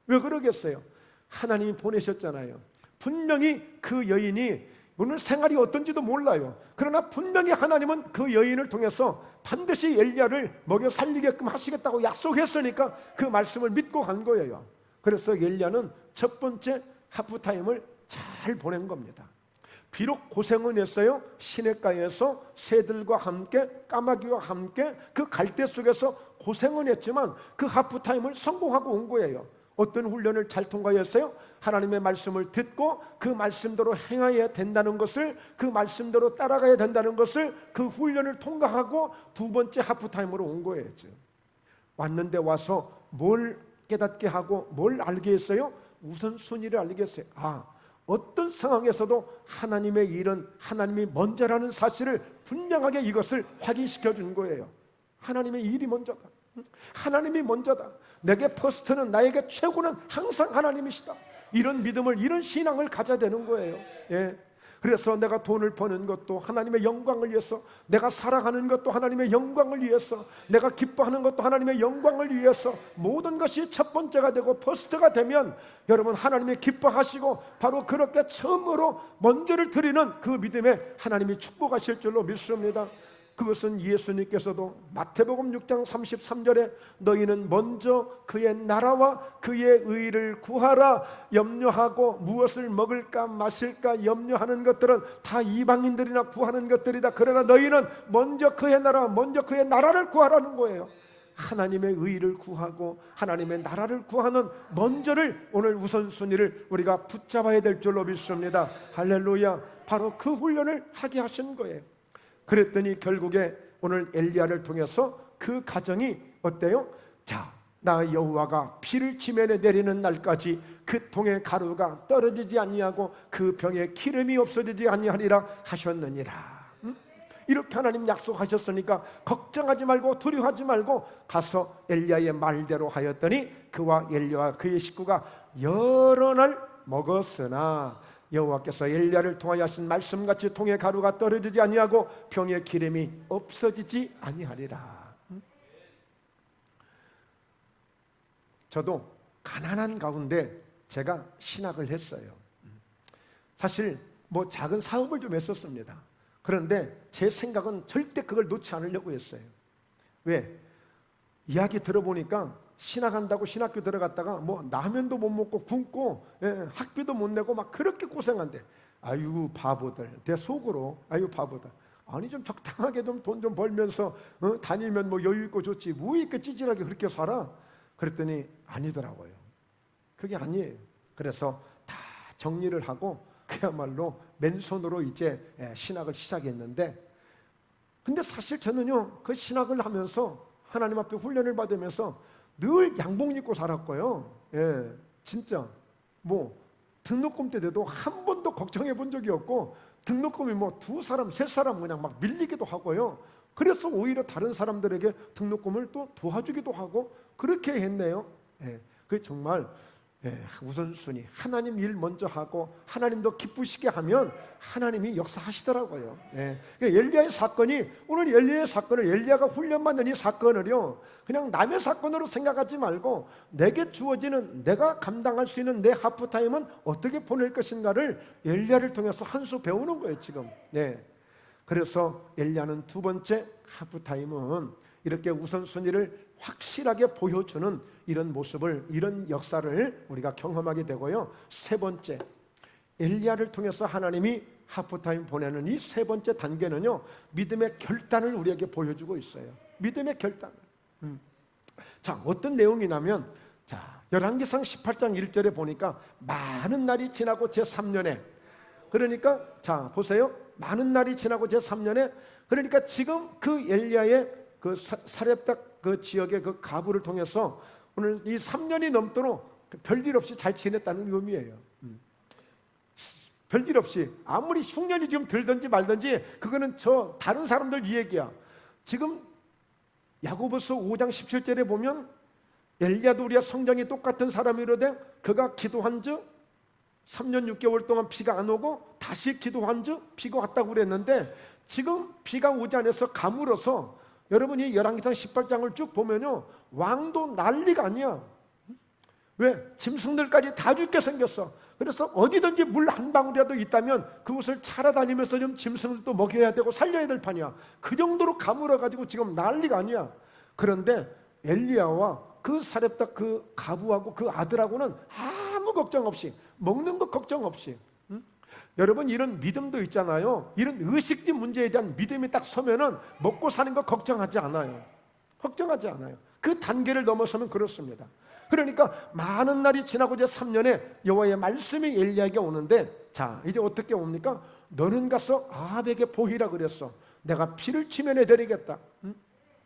왜 그러겠어요? 하나님이 보내셨잖아요. 분명히 그 여인이 오늘 생활이 어떤지도 몰라요. 그러나 분명히 하나님은 그 여인을 통해서 반드시 엘리야를 먹여 살리게끔 하시겠다고 약속했으니까 그 말씀을 믿고 간 거예요. 그래서 엘리야는 첫 번째 하프타임을 잘 보낸 겁니다. 비록 고생은 했어요. 시냇가에서 새들과 함께 까마귀와 함께 그 갈대 속에서 고생은 했지만 그 하프타임을 성공하고 온 거예요. 어떤 훈련을 잘 통과했어요? 하나님의 말씀을 듣고 그 말씀대로 행해야 된다는 것을, 그 말씀대로 따라가야 된다는 것을, 그 훈련을 통과하고 두 번째 하프타임으로 온 거예요. 왔는데 와서 뭘 깨닫게 하고 뭘 알게 했어요? 우선순위를 알게 했어요. 어떤 상황에서도 하나님의 일은 하나님이 먼저라는 사실을 분명하게 이것을 확인시켜 준 거예요. 하나님의 일이 먼저다. 하나님이 먼저다. 내게 퍼스트는, 나에게 최고는 항상 하나님이시다. 이런 믿음을, 이런 신앙을 가져야 되는 거예요. 그래서 내가 돈을 버는 것도 하나님의 영광을 위해서, 내가 살아가는 것도 하나님의 영광을 위해서, 내가 기뻐하는 것도 하나님의 영광을 위해서, 모든 것이 첫 번째가 되고 퍼스트가 되면 여러분 하나님이 기뻐하시고 바로 그렇게 처음으로 먼저를 드리는 그 믿음에 하나님이 축복하실 줄로 믿습니다. 그것은 예수님께서도 마태복음 6장 33절에 너희는 먼저 그의 나라와 그의 의를 구하라. 염려하고 무엇을 먹을까 마실까 염려하는 것들은 다 이방인들이나 구하는 것들이다. 그러나 너희는 먼저 그의 나라, 먼저 그의 나라를 구하라는 거예요. 하나님의 의를 구하고 하나님의 나라를 구하는 먼저를, 오늘 우선순위를 우리가 붙잡아야 될 줄로 믿습니다. 할렐루야. 바로 그 훈련을 하게 하신 거예요. 그랬더니 결국에 오늘 엘리야를 통해서 그 가정이 어때요? 자, 나 여호와가 비를 지면에 내리는 날까지 그 통의 가루가 떨어지지 아니하고 그 병에 기름이 없어지지 아니하리라 하셨느니라. 이렇게 하나님 약속하셨으니까 걱정하지 말고 두려워하지 말고 가서 엘리야의 말대로 하였더니 그와 엘리야와 그의 식구가 여러 날 먹었으나 여호와께서 엘리야를 통하여 하신 말씀같이 통의 가루가 떨어지지 아니하고 병의 기름이 없어지지 아니하리라. 저도 가난한 가운데 제가 신학을 했어요. 사실 뭐 작은 사업을 좀 했었습니다. 그런데 제 생각은 절대 그걸 놓지 않으려고 했어요. 왜? 이야기 들어보니까 신학한다고 신학교 들어갔다가 뭐 라면도 못 먹고 굶고 학비도 못 내고 막 그렇게 고생한대. 아유 바보들. 내 속으로 아유 바보들. 아니 좀 적당하게 좀 돈 좀 벌면서 다니면 뭐 여유 있고 좋지. 뭐 이렇게 찌질하게 그렇게 살아? 그랬더니 아니더라고요. 그게 아니에요. 그래서 다 정리를 하고 그야말로 맨손으로 이제 신학을 시작했는데, 근데 사실 저는요 그 신학을 하면서 하나님 앞에 훈련을 받으면서 늘 양복 입고 살았고요. 진짜 뭐 등록금 때 돼도 한 번도 걱정해 본 적이 없고, 등록금이 뭐 두 사람, 세 사람 그냥 막 밀리기도 하고요. 그래서 오히려 다른 사람들에게 등록금을 또 도와주기도 하고 그렇게 했네요. 그게 정말 우선순위, 하나님 일 먼저 하고 하나님도 기쁘시게 하면 하나님이 역사하시더라고요. 엘리야의 사건이, 오늘 엘리야의 사건을, 엘리야가 훈련받는 이 사건을요 그냥 남의 사건으로 생각하지 말고 내게 주어지는, 내가 감당할 수 있는 내 하프타임은 어떻게 보낼 것인가를 엘리야를 통해서 한 수 배우는 거예요 지금. 그래서 엘리야는 두 번째 하프타임은 이렇게 우선순위를 확실하게 보여주는 이런 모습을, 이런 역사를 우리가 경험하게 되고요. 세 번째, 엘리야를 통해서 하나님이 하프타임 보내는 이 세 번째 단계는요 믿음의 결단을 우리에게 보여주고 있어요. 믿음의 결단. 자, 어떤 내용이냐면, 자, 열왕기상 18장 1절에 보니까 많은 날이 지나고 제3년에, 그러니까 자 보세요. 많은 날이 지나고 제3년에, 그러니까 지금 그 엘리야의 그 사렙딱 그 지역의 그 가부를 통해서 오늘 이 3년이 넘도록 별일 없이 잘 지냈다는 의미예요. 별일 없이, 아무리 흉년이 좀 들든지 말든지 그거는 저 다른 사람들 이 얘기야. 지금 야고보서 5장 17절에 보면 엘리야도 우리와 성장이 똑같은 사람이로되 그가 기도한 즉 3년 6개월 동안 비가 안 오고 다시 기도한 즉 비가 왔다고 그랬는데, 지금 비가 오지 않아서 가물어서 여러분이 열왕기상 18장을 쭉 보면요, 왕도 난리가 아니야. 왜? 짐승들까지 다 죽게 생겼어. 그래서 어디든지 물 한 방울이라도 있다면 그곳을 찾아다니면서 좀 짐승들도 먹여야 되고 살려야 될 판이야. 그 정도로 가물어가지고 지금 난리가 아니야. 그런데 엘리야와 그 사렙딱 그 가부하고 그 아들하고는 아무 걱정 없이, 먹는 것 걱정 없이, 여러분 이런 믿음도 있잖아요. 이런 의식주 문제에 대한 믿음이 딱 서면은 먹고 사는 거 걱정하지 않아요. 걱정하지 않아요. 그 단계를 넘어서면 그렇습니다. 그러니까 많은 날이 지나고 이제 3년에 여호와의 말씀이 엘리야에게 오는데, 자 이제 어떻게 옵니까? 너는 가서 아합에게 보이라 그랬어. 내가 피를 치면해 드리겠다.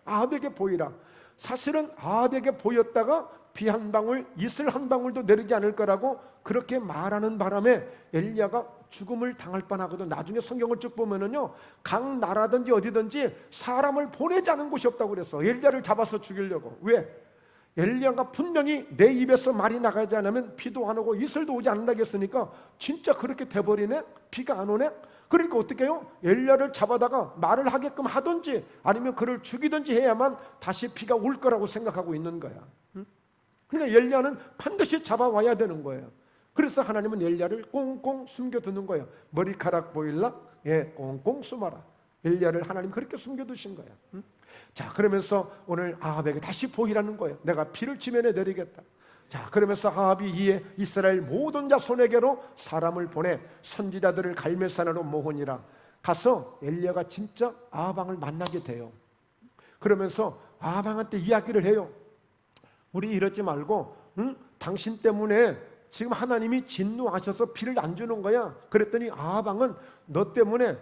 아합에게 보이라. 사실은 아합에게 보였다가 비 한 방울, 이슬 한 방울도 내리지 않을 거라고 그렇게 말하는 바람에 엘리야가 죽음을 당할 뻔하거든. 나중에 성경을 쭉 보면은요, 각 나라든지 어디든지 사람을 보내지 않은 곳이 없다고 그랬어. 엘리야를 잡아서 죽이려고. 왜? 엘리야가 분명히 내 입에서 말이 나가지 않으면 비도 안 오고 이슬도 오지 않는다고 했으니까 진짜 그렇게 돼버리네? 비가 안 오네? 그러니까 어떻게 해요? 엘리야를 잡아다가 말을 하게끔 하든지 아니면 그를 죽이든지 해야만 다시 비가 올 거라고 생각하고 있는 거야. 그러니까 엘리야는 반드시 잡아와야 되는 거예요. 그래서 하나님은 엘리야를 꽁꽁 숨겨두는 거예요. 머리카락 보일라? 예, 꽁꽁 숨어라. 엘리야를 하나님 그렇게 숨겨두신 거야. 자, 그러면서 오늘 아합에게 다시 보이라는 거예요. 내가 피를 지면에 내리겠다. 자, 그러면서 아합이 이에 이스라엘 모든 자손에게로 사람을 보내 선지자들을 갈멜산으로 모으니라. 가서 엘리야가 진짜 아합 왕을 만나게 돼요. 그러면서 아합 왕한테 이야기를 해요. 우리 이러지 말고, 당신 때문에 지금 하나님이 진노하셔서 피를 안 주는 거야. 그랬더니 아합 왕은 너 때문에,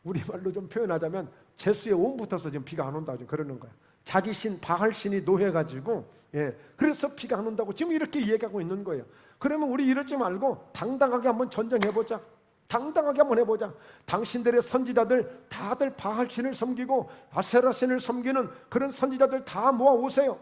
우리말로 좀 표현하자면 재수에 온 붙어서 지금 비가 안 온다고 그러는 거야. 자기 신 바알 신이 노해가지고, 예, 그래서 비가 안 온다고 지금 이렇게 얘기하고 있는 거예요. 그러면 우리 이러지 말고 당당하게 한번 전쟁해보자. 당당하게 한번 해보자. 당신들의 선지자들 다들 바알 신을 섬기고 아세라 신을 섬기는 그런 선지자들 다 모아 오세요.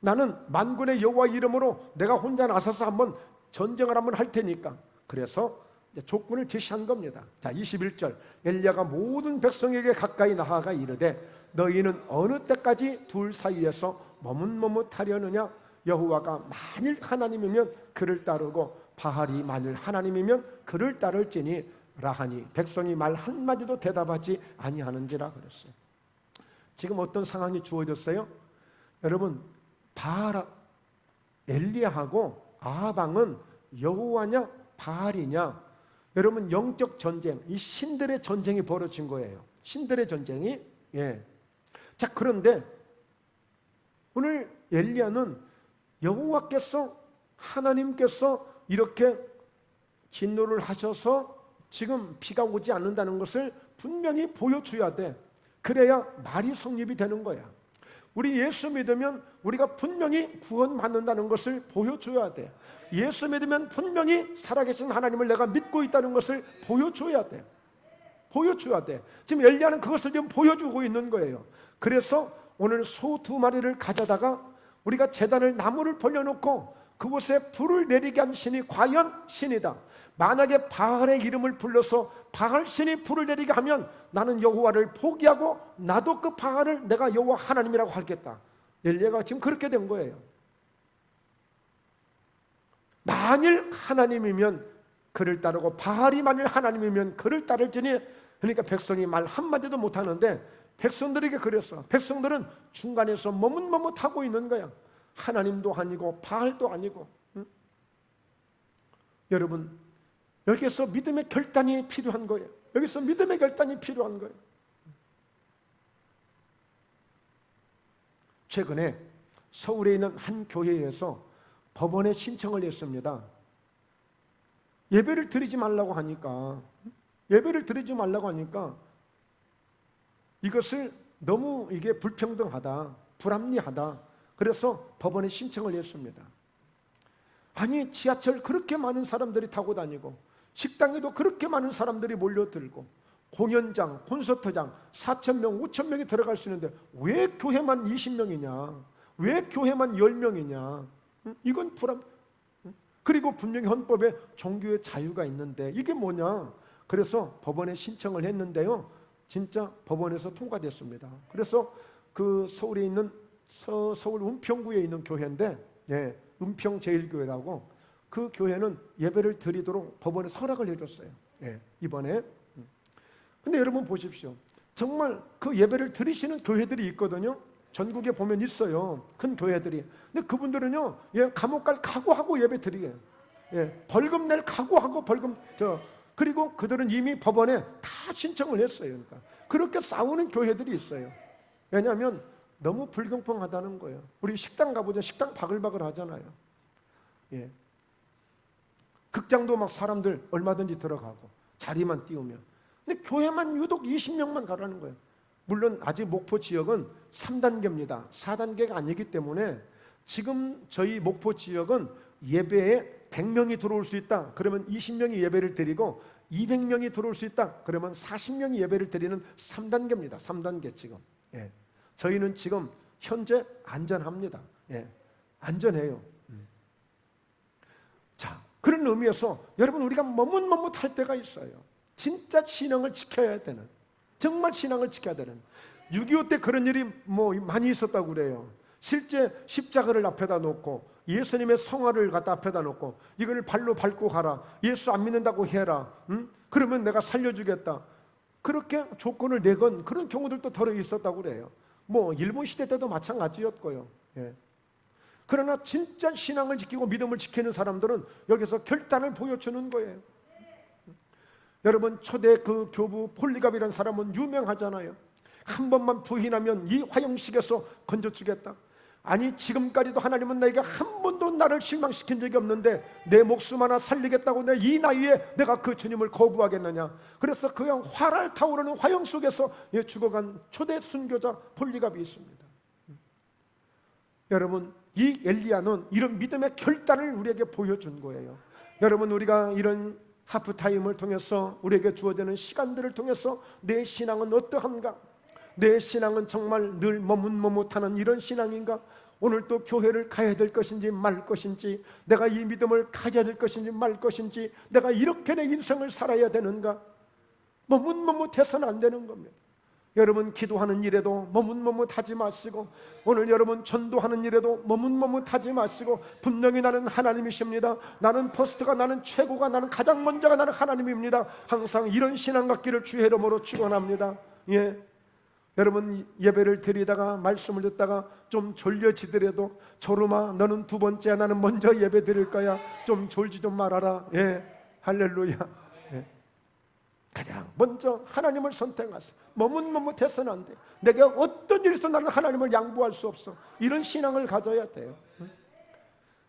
나는 만군의 여호와 이름으로 내가 혼자 나서서 한번 전쟁을 한번 할 테니까. 그래서 조건을 제시한 겁니다. 자, 21절. 엘리야가 모든 백성에게 가까이 나아가 이르되 너희는 어느 때까지 둘 사이에서 머뭇머뭇하려느냐? 여호와가 만일 하나님이면 그를 따르고 바알이 만일 하나님이면 그를 따를지니 라하니 백성이 말 한마디도 대답하지 아니하는지라 그랬어요. 지금 어떤 상황이 주어졌어요? 여러분, 바알, 엘리야하고 아합 왕은 여호와냐 바알이냐? 여러분, 영적 전쟁, 이 신들의 전쟁이 벌어진 거예요. 신들의 전쟁이. 예. 자, 그런데 오늘 엘리야는 여호와께서, 하나님께서 이렇게 진노를 하셔서 지금 비가 오지 않는다는 것을 분명히 보여줘야 돼. 그래야 말이 성립이 되는 거야. 우리 예수 믿으면 우리가 분명히 구원받는다는 것을 보여줘야 돼. 예수 믿으면 분명히 살아계신 하나님을 내가 믿고 있다는 것을 보여줘야 돼. 보여줘야 돼. 지금 엘리야는 그것을 지금 보여주고 있는 거예요. 그래서 오늘 소 2마리를 가져다가 우리가 제단을 나무를 벌려놓고 그곳에 불을 내리게 한 신이 과연 신이다. 만약에 바알의 이름을 불러서 바알 신이 불을 내리게 하면 나는 여호와를 포기하고 나도 그 바알을 내가 여호와 하나님이라고 하겠다. 엘리야가 지금 그렇게 된 거예요. 만일 하나님이면 그를 따르고 바알이 만일 하나님이면 그를 따를지니. 그러니까 백성이 말 한마디도 못하는데 백성들에게 그랬어. 백성들은 중간에서 머뭇머뭇하고 있는 거야. 하나님도 아니고 바알도 아니고. 응? 여러분, 여기서 믿음의 결단이 필요한 거예요. 여기서 믿음의 결단이 필요한 거예요. 최근에 서울에 있는 한 교회에서 법원에 신청을 했습니다. 예배를 드리지 말라고 하니까 예배를 드리지 말라고 하니까 이것을 너무 이게 불평등하다, 불합리하다. 그래서 법원에 신청을 했습니다. 아니, 지하철 그렇게 많은 사람들이 타고 다니고 식당에도 그렇게 많은 사람들이 몰려들고 공연장, 콘서트장 4,000명, 5,000명이 들어갈 수 있는데 왜 교회만 20명이냐? 왜 교회만 10명이냐? 이건 불합. 그리고 분명히 헌법에 종교의 자유가 있는데 이게 뭐냐? 그래서 법원에 신청을 했는데요, 진짜 법원에서 통과됐습니다. 그래서 그 서울에 있는 서울 은평구에 있는 교회인데, 예, 은평제일교회라고, 그 교회는 예배를 드리도록 법원에 허락을 해줬어요. 예, 이번에. 근데 여러분 보십시오. 정말 그 예배를 드리시는 교회들이 있거든요. 전국에 보면 있어요, 큰 교회들이. 근데 그분들은요, 예, 감옥 갈 각오하고 예배 드리게. 예, 벌금 낼 각오하고 그리고 그들은 이미 법원에 다 신청을 했어요. 그러니까 그렇게 싸우는 교회들이 있어요. 왜냐하면 너무 불공평하다는 거예요. 우리 식당 가보죠. 식당 바글바글 하잖아요. 예. 극장도 막 사람들 얼마든지 들어가고 자리만 띄우면. 근데 교회만 유독 20명만 가라는 거예요. 물론 아직 목포 지역은 3단계입니다. 4단계가 아니기 때문에 지금 저희 목포 지역은 예배에 100명이 들어올 수 있다. 그러면 20명이 예배를 드리고 200명이 들어올 수 있다. 그러면 40명이 예배를 드리는 3단계입니다. 3단계 지금. 예. 저희는 지금 현재 안전합니다. 예. 안전해요. 자, 그런 의미에서 여러분, 우리가 머뭇머뭇할 때가 있어요. 진짜 신앙을 지켜야 되는, 정말 신앙을 지켜야 되는. 6.25 때 그런 일이 많이 있었다고 그래요. 실제 십자가를 앞에다 놓고 예수님의 성화를 갖다 앞에다 놓고 이걸 발로 밟고 가라, 예수 안 믿는다고 해라, 그러면 내가 살려주겠다, 그렇게 조건을 내건 그런 경우들도 더러 있었다고 그래요. 일본 시대 때도 마찬가지였고요. 예. 그러나 진짜 신앙을 지키고 믿음을 지키는 사람들은 여기서 결단을 보여주는 거예요. 여러분, 초대 그 교부 폴리갑이라는 사람은 유명하잖아요. 한 번만 부인하면 이 화형식에서 건져주겠다. 아니, 지금까지도 하나님은 나에게 한 번도 나를 실망시킨 적이 없는데 내 목숨 하나 살리겠다고 내 이 나이에 내가 그 주님을 거부하겠느냐. 그래서 그냥 화를 타오르는 화형 속에서 죽어간 초대 순교자 폴리갑이 있습니다. 여러분, 이 엘리야는 이런 믿음의 결단을 우리에게 보여준 거예요. 여러분, 우리가 이런 하프타임을 통해서 우리에게 주어지는 시간들을 통해서 내 신앙은 어떠한가? 내 신앙은 정말 늘 머뭇머뭇하는 이런 신앙인가? 오늘 또 교회를 가야 될 것인지 말 것인지, 내가 이 믿음을 가져야 될 것인지 말 것인지, 내가 이렇게 내 인생을 살아야 되는가? 머뭇머뭇해서는 안 되는 겁니다. 여러분, 기도하는 일에도 머뭇머뭇하지 마시고, 오늘 여러분 전도하는 일에도 머뭇머뭇하지 마시고, 분명히 나는 하나님이십니다, 나는 퍼스트가, 나는 최고가, 나는 가장 먼저가 나는 하나님입니다, 항상 이런 신앙 갖기를 주의 이름으로 축원합니다. 예. 여러분, 예배를 드리다가 말씀을 듣다가 좀 졸려지더라도, 졸음아 너는 두 번째, 나는 먼저 예배 드릴 거야, 좀 졸지 좀 말아라. 예. 할렐루야. 예. 가장 먼저 하나님을 선택하세요. 머뭇머뭇해서는 안 돼. 내가 어떤 일에서 나는 하나님을 양보할 수 없어. 이런 신앙을 가져야 돼요.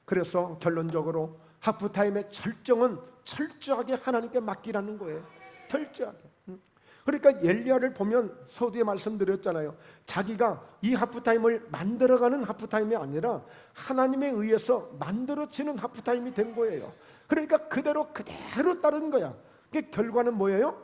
그래서 결론적으로 하프타임의 절정은 철저하게 하나님께 맡기라는 거예요. 철저하게. 그러니까 엘리야를 보면 서두에 말씀드렸잖아요. 자기가 이 하프타임을 만들어가는 하프타임이 아니라 하나님에 의해서 만들어지는 하프타임이 된 거예요. 그러니까 그대로 따른 거야. 그 결과는 뭐예요?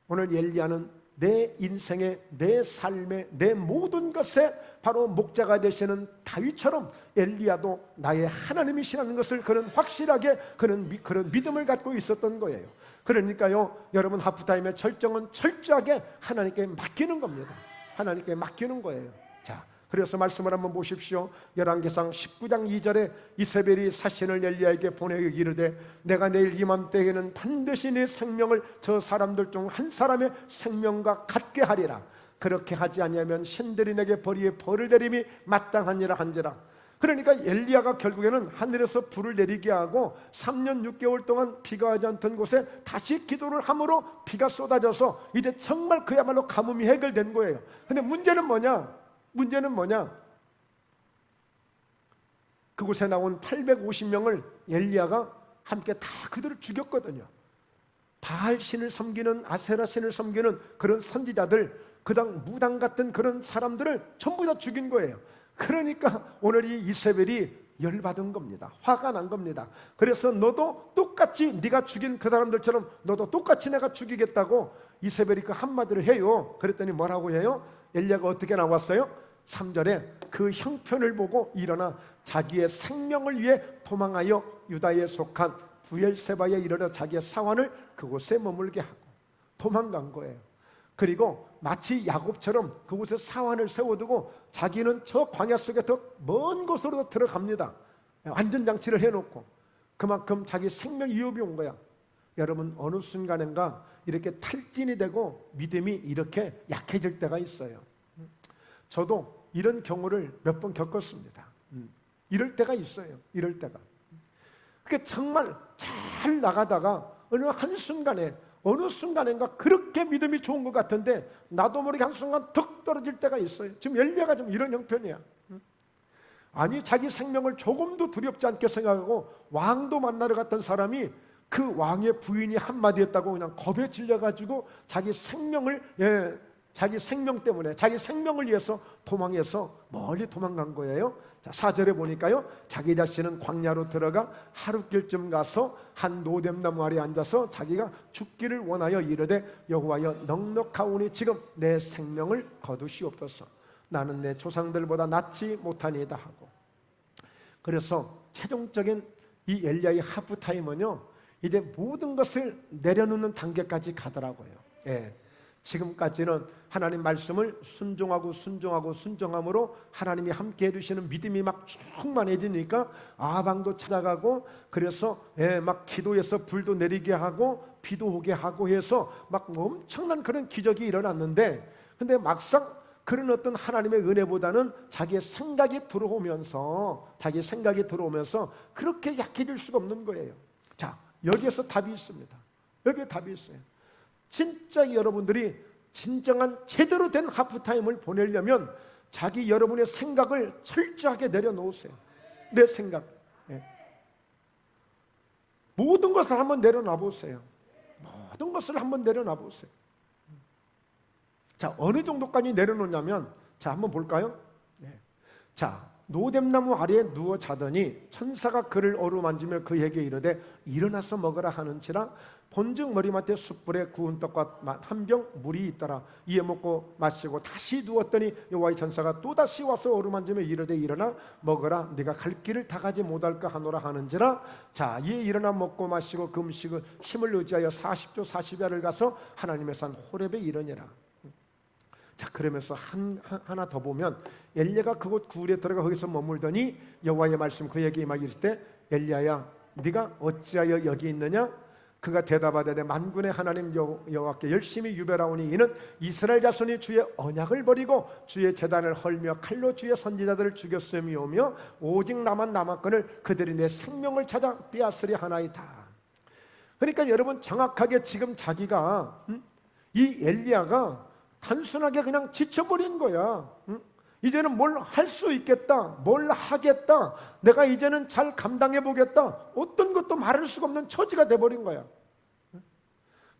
오늘 엘리야는 내 인생의, 내 삶의, 내 모든 것에 바로 목자가 되시는 다윗처럼 엘리야도 나의 하나님이시라는 것을 그는 확실하게 그런 믿음을 갖고 있었던 거예요. 그러니까요, 여러분, 하프타임의 절정은 철저하게 하나님께 맡기는 겁니다. 하나님께 맡기는 거예요. 자, 그래서 말씀을 한번 보십시오. 열왕기상 19장 2절에 이세벨이 사신을 엘리야에게 보내어 이르되, 내가 내일 이맘때에는 반드시 네 생명을 저 사람들 중 한 사람의 생명과 같게 하리라. 그렇게 하지 아니하면 신들이 내게 벌이에 벌을 내림이 마땅하니라 한지라. 그러니까 엘리야가 결국에는 하늘에서 불을 내리게 하고 3년 6개월 동안 비가 하지 않던 곳에 다시 기도를 함으로 비가 쏟아져서 이제 정말 그야말로 가뭄이 해결된 거예요. 근데 문제는 뭐냐? 그곳에 나온 850명을 엘리야가 함께 다 그들을 죽였거든요. 바알 신을 섬기는, 아세라 신을 섬기는 그런 선지자들, 그당 무당 같은 그런 사람들을 전부 다 죽인 거예요. 그러니까 오늘 이 이세벨이 열받은 겁니다. 화가 난 겁니다. 그래서 너도 똑같이 네가 죽인 그 사람들처럼 너도 똑같이 내가 죽이겠다고 이세벨이 그 한마디를 해요. 그랬더니 뭐라고 해요? 엘리야가 어떻게 나왔어요? 3절에 그 형편을 보고 일어나 자기의 생명을 위해 도망하여 유다에 속한 부엘세바에 이르러 자기의 사환을 그곳에 머물게 하고 도망간 거예요. 그리고 마치 야곱처럼 그곳에 사환을 세워두고 자기는 저 광야 속에 더 먼 곳으로 들어갑니다. 안전장치를 해놓고 그만큼 자기 생명 위협이 온 거야. 여러분, 어느 순간인가 이렇게 탈진이 되고 믿음이 이렇게 약해질 때가 있어요. 저도 이런 경우를 몇 번 겪었습니다. 이럴 때가 있어요. 이럴 때가. 그게 정말 잘 나가다가 어느 순간인가 그렇게 믿음이 좋은 것 같은데 나도 모르게 한순간 덕 떨어질 때가 있어요. 지금 엘리야가 좀 이런 형편이야. 아니, 자기 생명을 조금도 두렵지 않게 생각하고 왕도 만나러 갔던 사람이 그 왕의 부인이 한마디 했다고 그냥 겁에 질려가지고 자기 생명 때문에 자기 생명을 위해서 도망해서 멀리 도망간 거예요. 자, 4절에 보니까요, 자기 자신은 광야로 들어가 하룻길쯤 가서 한 노뎀나무 아래 앉아서 자기가 죽기를 원하여 이르되 여호와여 넉넉하오니 지금 내 생명을 거두시옵소서. 나는 내 조상들보다 낫지 못하니이다 하고. 그래서 최종적인 이 엘리야의 하프타임은요, 이제 모든 것을 내려놓는 단계까지 가더라고요. 예. 지금까지는 하나님 말씀을 순종함으로 하나님이 함께 해주시는 믿음이 막 충만해지니까 아방도 찾아가고, 그래서 막 기도해서 불도 내리게 하고 비도 오게 하고 해서 막 엄청난 그런 기적이 일어났는데, 근데 막상 그런 어떤 하나님의 은혜보다는 자기의 생각이 들어오면서 그렇게 약해질 수가 없는 거예요. 자, 여기에서 답이 있습니다. 여기에 답이 있어요. 진짜 여러분들이 진정한 제대로 된 하프타임을 보내려면 여러분의 생각을 철저하게 내려놓으세요. 내 생각, 모든 것을 한번 내려놔 보세요. 자, 어느 정도까지 내려놓냐면, 자, 한번 볼까요? 자, 노뎀나무 아래에 누워 자더니 천사가 그를 어루만지며 그에게 이르되 일어나서 먹으라 하는지라 본즉 머리맡에 숯불에 구운 떡과 한 병 물이 있더라. 이에 먹고 마시고 다시 누웠더니 여호와의 천사가 또다시 와서 어루만지며 이르되 일어나 먹으라. 네가 갈 길을 다 가지 못할까 하노라 하는지라. 자, 이에 일어나 먹고 마시고 그 음식을 힘을 의지하여 40조 40야를 가서 하나님의 산 호렙에 이르니라. 자, 그러면서 하나 더 보면 엘리야가 그곳 구울에 들어가 거기서 머물더니 여호와의 말씀 그에게 임하여 이르시되 엘리야야 네가 어찌하여 여기 있느냐? 그가 대답하되 만군의 하나님 여호와께 열심히 유별하오니 이는 이스라엘 자손이 주의 언약을 버리고 주의 제단을 헐며 칼로 주의 선지자들을 죽였음이오며 오직 나만 남았거늘 그들이 내 생명을 찾아 빼앗으려 하나이다. 그러니까 여러분, 정확하게 지금 자기가 이 엘리야가 단순하게 그냥 지쳐버린 거야. 이제는 뭘 할 수 있겠다, 뭘 하겠다, 내가 이제는 잘 감당해보겠다, 어떤 것도 말할 수가 없는 처지가 돼버린 거야.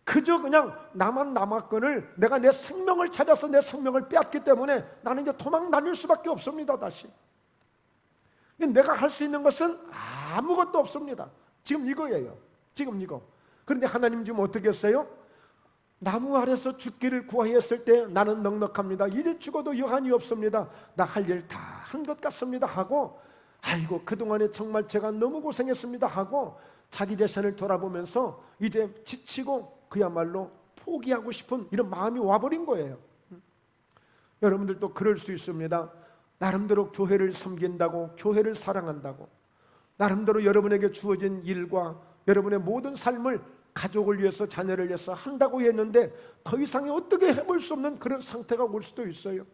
그저 그냥 나만 남았거늘 내가 내 생명을 찾아서 내 생명을 빼앗기 때문에 나는 이제 도망 다닐 수밖에 없습니다. 다시 내가 할 수 있는 것은 아무것도 없습니다. 지금 이거예요. 지금 이거. 그런데 하나님 지금 어떻게 했어요? 나무 아래서 죽기를 구하였을 때 나는 넉넉합니다. 이제 죽어도 여한이 없습니다. 나 할 일 다 한 것 같습니다 하고, 아이고 그동안에 정말 제가 너무 고생했습니다 하고 자기 자신을 돌아보면서 이제 지치고 그야말로 포기하고 싶은 이런 마음이 와버린 거예요. 여러분들도 그럴 수 있습니다. 나름대로 교회를 섬긴다고, 교회를 사랑한다고, 나름대로 여러분에게 주어진 일과 여러분의 모든 삶을 가족을 위해서, 자녀를 위해서 한다고 했는데 더 이상에 어떻게 해볼 수 없는 그런 상태가 올 수도 있어요.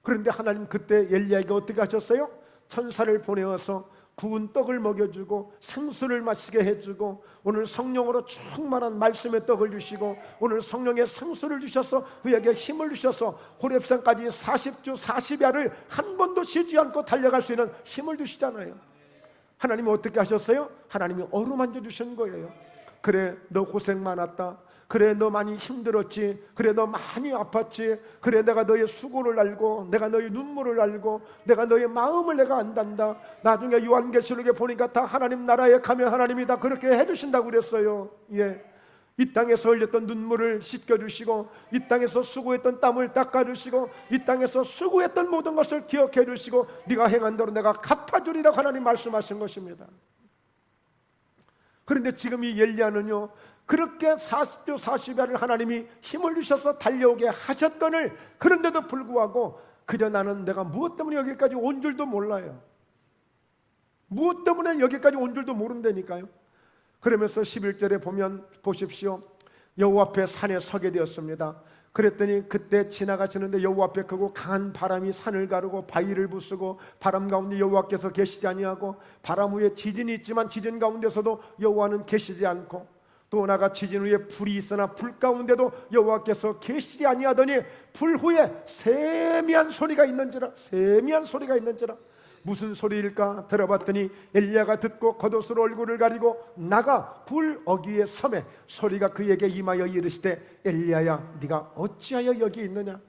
그런데 하나님 그때 엘리야에게 어떻게 하셨어요? 천사를 보내어서 구운 떡을 먹여주고 생수를 마시게 해주고 오늘 성령으로 충만한 말씀의 떡을 주시고 오늘 성령의 생수를 주셔서 그에게 힘을 주셔서 호렙산까지 40주 40야를 한 번도 쉬지 않고 달려갈 수 있는 힘을 주시잖아요. 하나님이 어떻게 하셨어요? 하나님이 어루만져 주신 거예요. 그래 너 고생 많았다, 그래 너 많이 힘들었지, 그래 너 많이 아팠지, 그래 내가 너의 수고를 알고 내가 너의 눈물을 알고 내가 너의 마음을 내가 안단다. 나중에 요한계시록에 보니까 다 하나님 나라에 가면 하나님이 다 그렇게 해주신다고 그랬어요. 예. 이 땅에서 흘렸던 눈물을 씻겨주시고, 이 땅에서 수고했던 땀을 닦아주시고, 이 땅에서 수고했던 모든 것을 기억해 주시고, 네가 행한 대로 내가 갚아주리라고 하나님 말씀하신 것입니다. 그런데 지금 이 엘리야는요, 그렇게 40조 40야를 하나님이 힘을 주셔서 달려오게 하셨거늘, 그런데도 불구하고 그저 나는 내가 무엇 때문에 여기까지 온 줄도 몰라요. 무엇 때문에 여기까지 온 줄도 모른다니까요. 그러면서 11절에 보면 보십시오. 여호와 앞에 산에 서게 되었습니다. 그랬더니 그때 지나가시는데 여호와 앞에 크고 강한 바람이 산을 가르고 바위를 부수고, 바람 가운데 여호와께서 계시지 아니하고, 바람 후에 지진이 있지만 지진 가운데서도 여호와는 계시지 않고, 또 나가 지진 후에 불이 있으나 불 가운데도 여호와께서 계시지 아니하더니 불 후에 세미한 소리가 있는지라. 세미한 소리가 있는지라. 무슨 소리일까 들어봤더니 엘리야가 듣고 겉옷으로 얼굴을 가리고 나가 불 어귀에 섬에 소리가 그에게 임하여 이르시되 엘리야야 네가 어찌하여 여기 있느냐.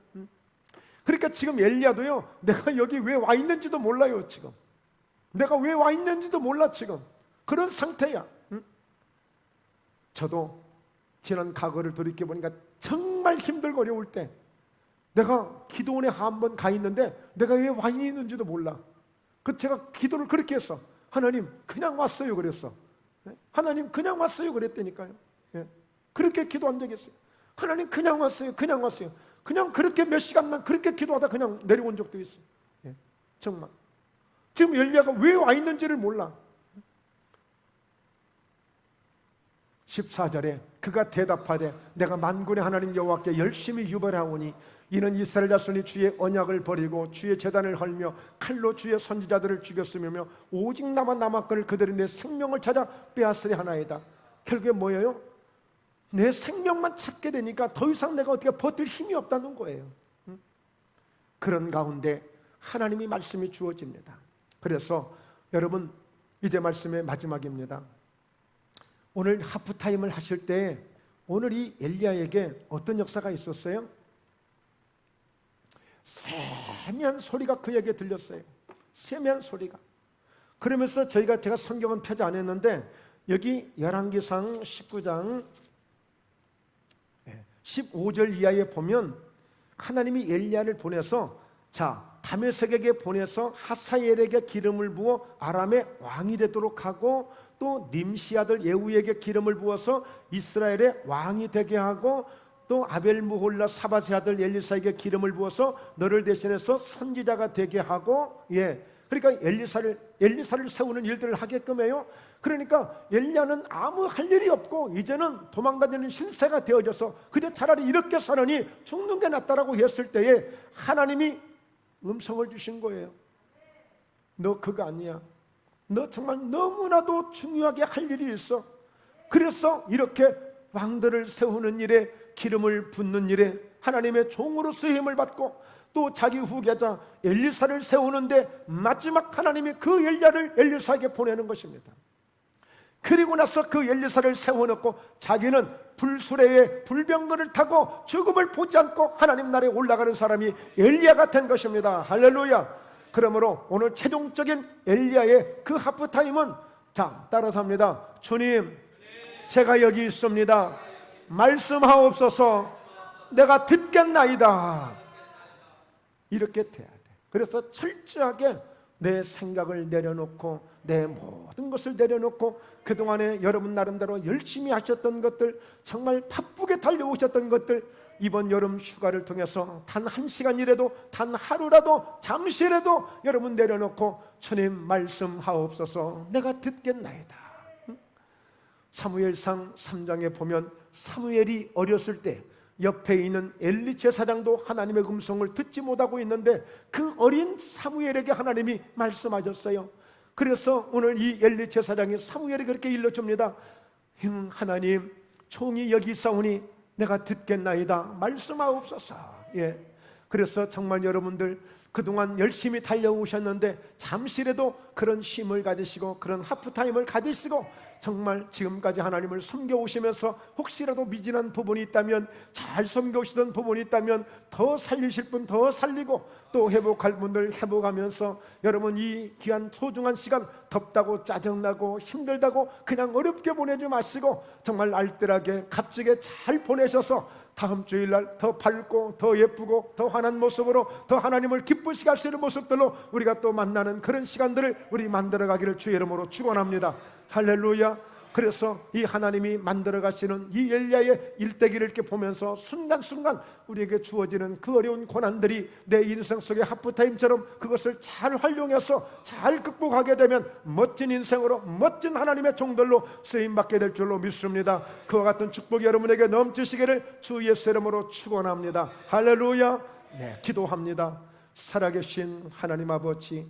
그러니까 지금 엘리야도요, 내가 여기 왜 와 있는지도 몰라요. 지금 내가 왜 와 있는지도 몰라. 지금 그런 상태야. 저도 지난 과거를 돌이켜보니까 정말 힘들고 어려울 때 내가 기도원에 한번 가 있는데 내가 왜 와 있는지도 몰라. 그 제가 기도를 그렇게 했어. 하나님 그냥 왔어요 그랬어. 하나님 그냥 왔어요 그랬다니까요. 그렇게 기도한 적이 있어요. 하나님 그냥 왔어요. 그냥 왔어요. 그냥 그렇게 몇 시간만 그렇게 기도하다 그냥 내려온 적도 있어요. 정말 지금 엘리야가 왜 와 있는지를 몰라. 14절에 그가 대답하되 내가 만군의 하나님 여호와께 열심히 유발하오니 이는 이스라엘 자손이 주의 언약을 버리고 주의 제단을 헐며 칼로 주의 선지자들을 죽였으며 오직 나만 남았거늘 그들이 내 생명을 찾아 빼앗으려 하나이다. 결국에 뭐예요? 내 생명만 찾게 되니까 더 이상 내가 어떻게 버틸 힘이 없다는 거예요. 그런 가운데 하나님이 말씀이 주어집니다. 그래서 여러분 이제 말씀의 마지막입니다. 오늘 하프타임을 하실 때 오늘 이 엘리야에게 어떤 역사가 있었어요? 세미한 소리가 그에게 들렸어요. 세미한 소리가. 그러면서 제가 성경은 펴지 않았는데 여기 열왕기상 19장 15절 이하에 보면 하나님이 엘리야를 보내서 다메섹에게 보내서 하사엘에게 기름을 부어 아람의 왕이 되도록 하고, 또 님시 아들 예후에게 기름을 부어서 이스라엘의 왕이 되게 하고, 또 아벨무홀라 사바세 아들 엘리사에게 기름을 부어서 너를 대신해서 선지자가 되게 하고, 그러니까 엘리사를 세우는 일들을 하게끔 해요. 그러니까 엘리야는 아무 할 일이 없고 이제는 도망다니는 신세가 되어져서 그저 차라리 이렇게 사느니 죽는 게 낫다라고 했을 때에 하나님이 음성을 주신 거예요. 너 그거 아니야. 너 정말 너무나도 중요하게 할 일이 있어. 그래서 이렇게 왕들을 세우는 일에, 기름을 붓는 일에 하나님의 종으로 쓰임을 받고, 또 자기 후계자 엘리사를 세우는데 마지막 하나님이 그 엘리사에게 보내는 것입니다. 그리고 나서 그 엘리사를 세워놓고 자기는 불수레에 불병거를 타고 죽음을 보지 않고 하나님 나라에 올라가는 사람이 엘리야가 된 것입니다. 할렐루야. 그러므로 오늘 최종적인 엘리야의 그 하프타임은 따라서 합니다. 주님, 제가 여기 있습니다. 말씀하옵소서. 내가 듣겠나이다. 이렇게 돼야 돼. 그래서 철저하게 내 생각을 내려놓고 내 모든 것을 내려놓고 그동안에 여러분 나름대로 열심히 하셨던 것들, 정말 바쁘게 달려오셨던 것들, 이번 여름 휴가를 통해서 단 한 시간이라도, 단 하루라도, 잠시라도 여러분 내려놓고 주님 말씀하옵소서. 내가 듣겠나이다. 사무엘상 3장에 보면 사무엘이 어렸을 때 옆에 있는 엘리 제사장도 하나님의 음성을 듣지 못하고 있는데 그 어린 사무엘에게 하나님이 말씀하셨어요. 그래서 오늘 이 엘리 제사장이 사무엘에게 그렇게 일러줍니다. 하나님, 종이 여기 있사오니 내가 듣겠나이다. 말씀하옵소서. 그래서 정말 여러분들 그동안 열심히 달려오셨는데 잠시라도 그런 쉼을 가지시고 그런 하프타임을 가지시고 정말 지금까지 하나님을 섬겨오시면서 혹시라도 미진한 부분이 있다면, 잘 섬겨오시던 부분이 있다면 더 살리실 분 더 살리고, 또 회복할 분들 회복하면서, 여러분 이 귀한 소중한 시간 덥다고 짜증나고 힘들다고 그냥 어렵게 보내지 마시고 정말 알뜰하게 값지게 잘 보내셔서 다음 주일날 더 밝고 더 예쁘고 더 환한 모습으로 더 하나님을 기쁘시게 하시는 모습들로 우리가 또 만나는 그런 시간들을 우리 만들어가기를 주의 이름으로 축원합니다. 할렐루야. 그래서 이 하나님이 만들어 가시는 이 엘리야의 일대기를 이렇게 보면서 순간순간 우리에게 주어지는 그 어려운 고난들이 내 인생 속의 하프타임처럼 그것을 잘 활용해서 잘 극복하게 되면 멋진 인생으로, 멋진 하나님의 종들로 쓰임받게 될 줄로 믿습니다. 그와 같은 축복이 여러분에게 넘치시기를 주 예수 이름으로 축원합니다. 할렐루야. 네, 기도합니다. 살아계신 하나님 아버지,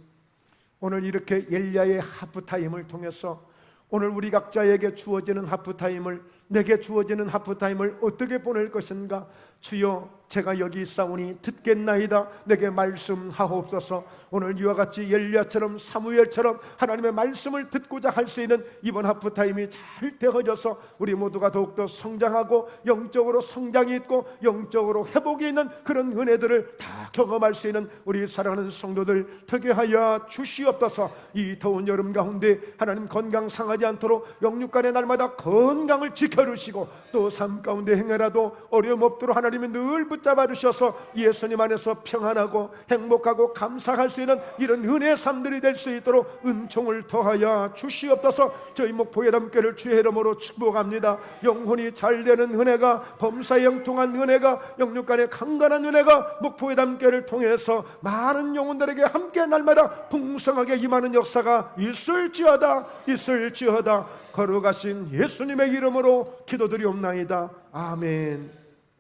오늘 이렇게 엘리야의 하프타임을 통해서 오늘 우리 각자에게 주어지는 하프타임을, 내게 주어지는 하프타임을 어떻게 보낼 것인가? 주여, 제가 여기 있사오니 듣겠나이다. 내게 말씀하옵소서. 오늘 이와 같이 엘리야처럼 사무엘처럼 하나님의 말씀을 듣고자 할 수 있는 이번 하프타임이 잘 되어져서 우리 모두가 더욱더 성장하고 영적으로 성장이 있고 영적으로 회복이 있는 그런 은혜들을 다 경험할 수 있는 우리 사랑하는 성도들 되게 하여 주시옵소서. 이 더운 여름 가운데 하나님 건강 상하지 않도록 영육간의 날마다 건강을 지켜주시고, 또 삶 가운데 행여라도 어려움 없도록 하나님이 늘 붙잡아 주셔서 예수님 안에서 평안하고 행복하고 감사할 수 있는 이런 은혜의 삶들이 될 수 있도록 은총을 더하여 주시옵소서. 저희 목포예담교회를 주의 이름으로 축복합니다. 영혼이 잘 되는 은혜가, 범사에 영통한 은혜가, 영육간의 강건한 은혜가 목포예담교회를 통해서 많은 영혼들에게 함께 날마다 풍성하게 임하는 역사가 있을지어다. 거룩하신 예수님의 이름으로 기도드리옵나이다. 아멘.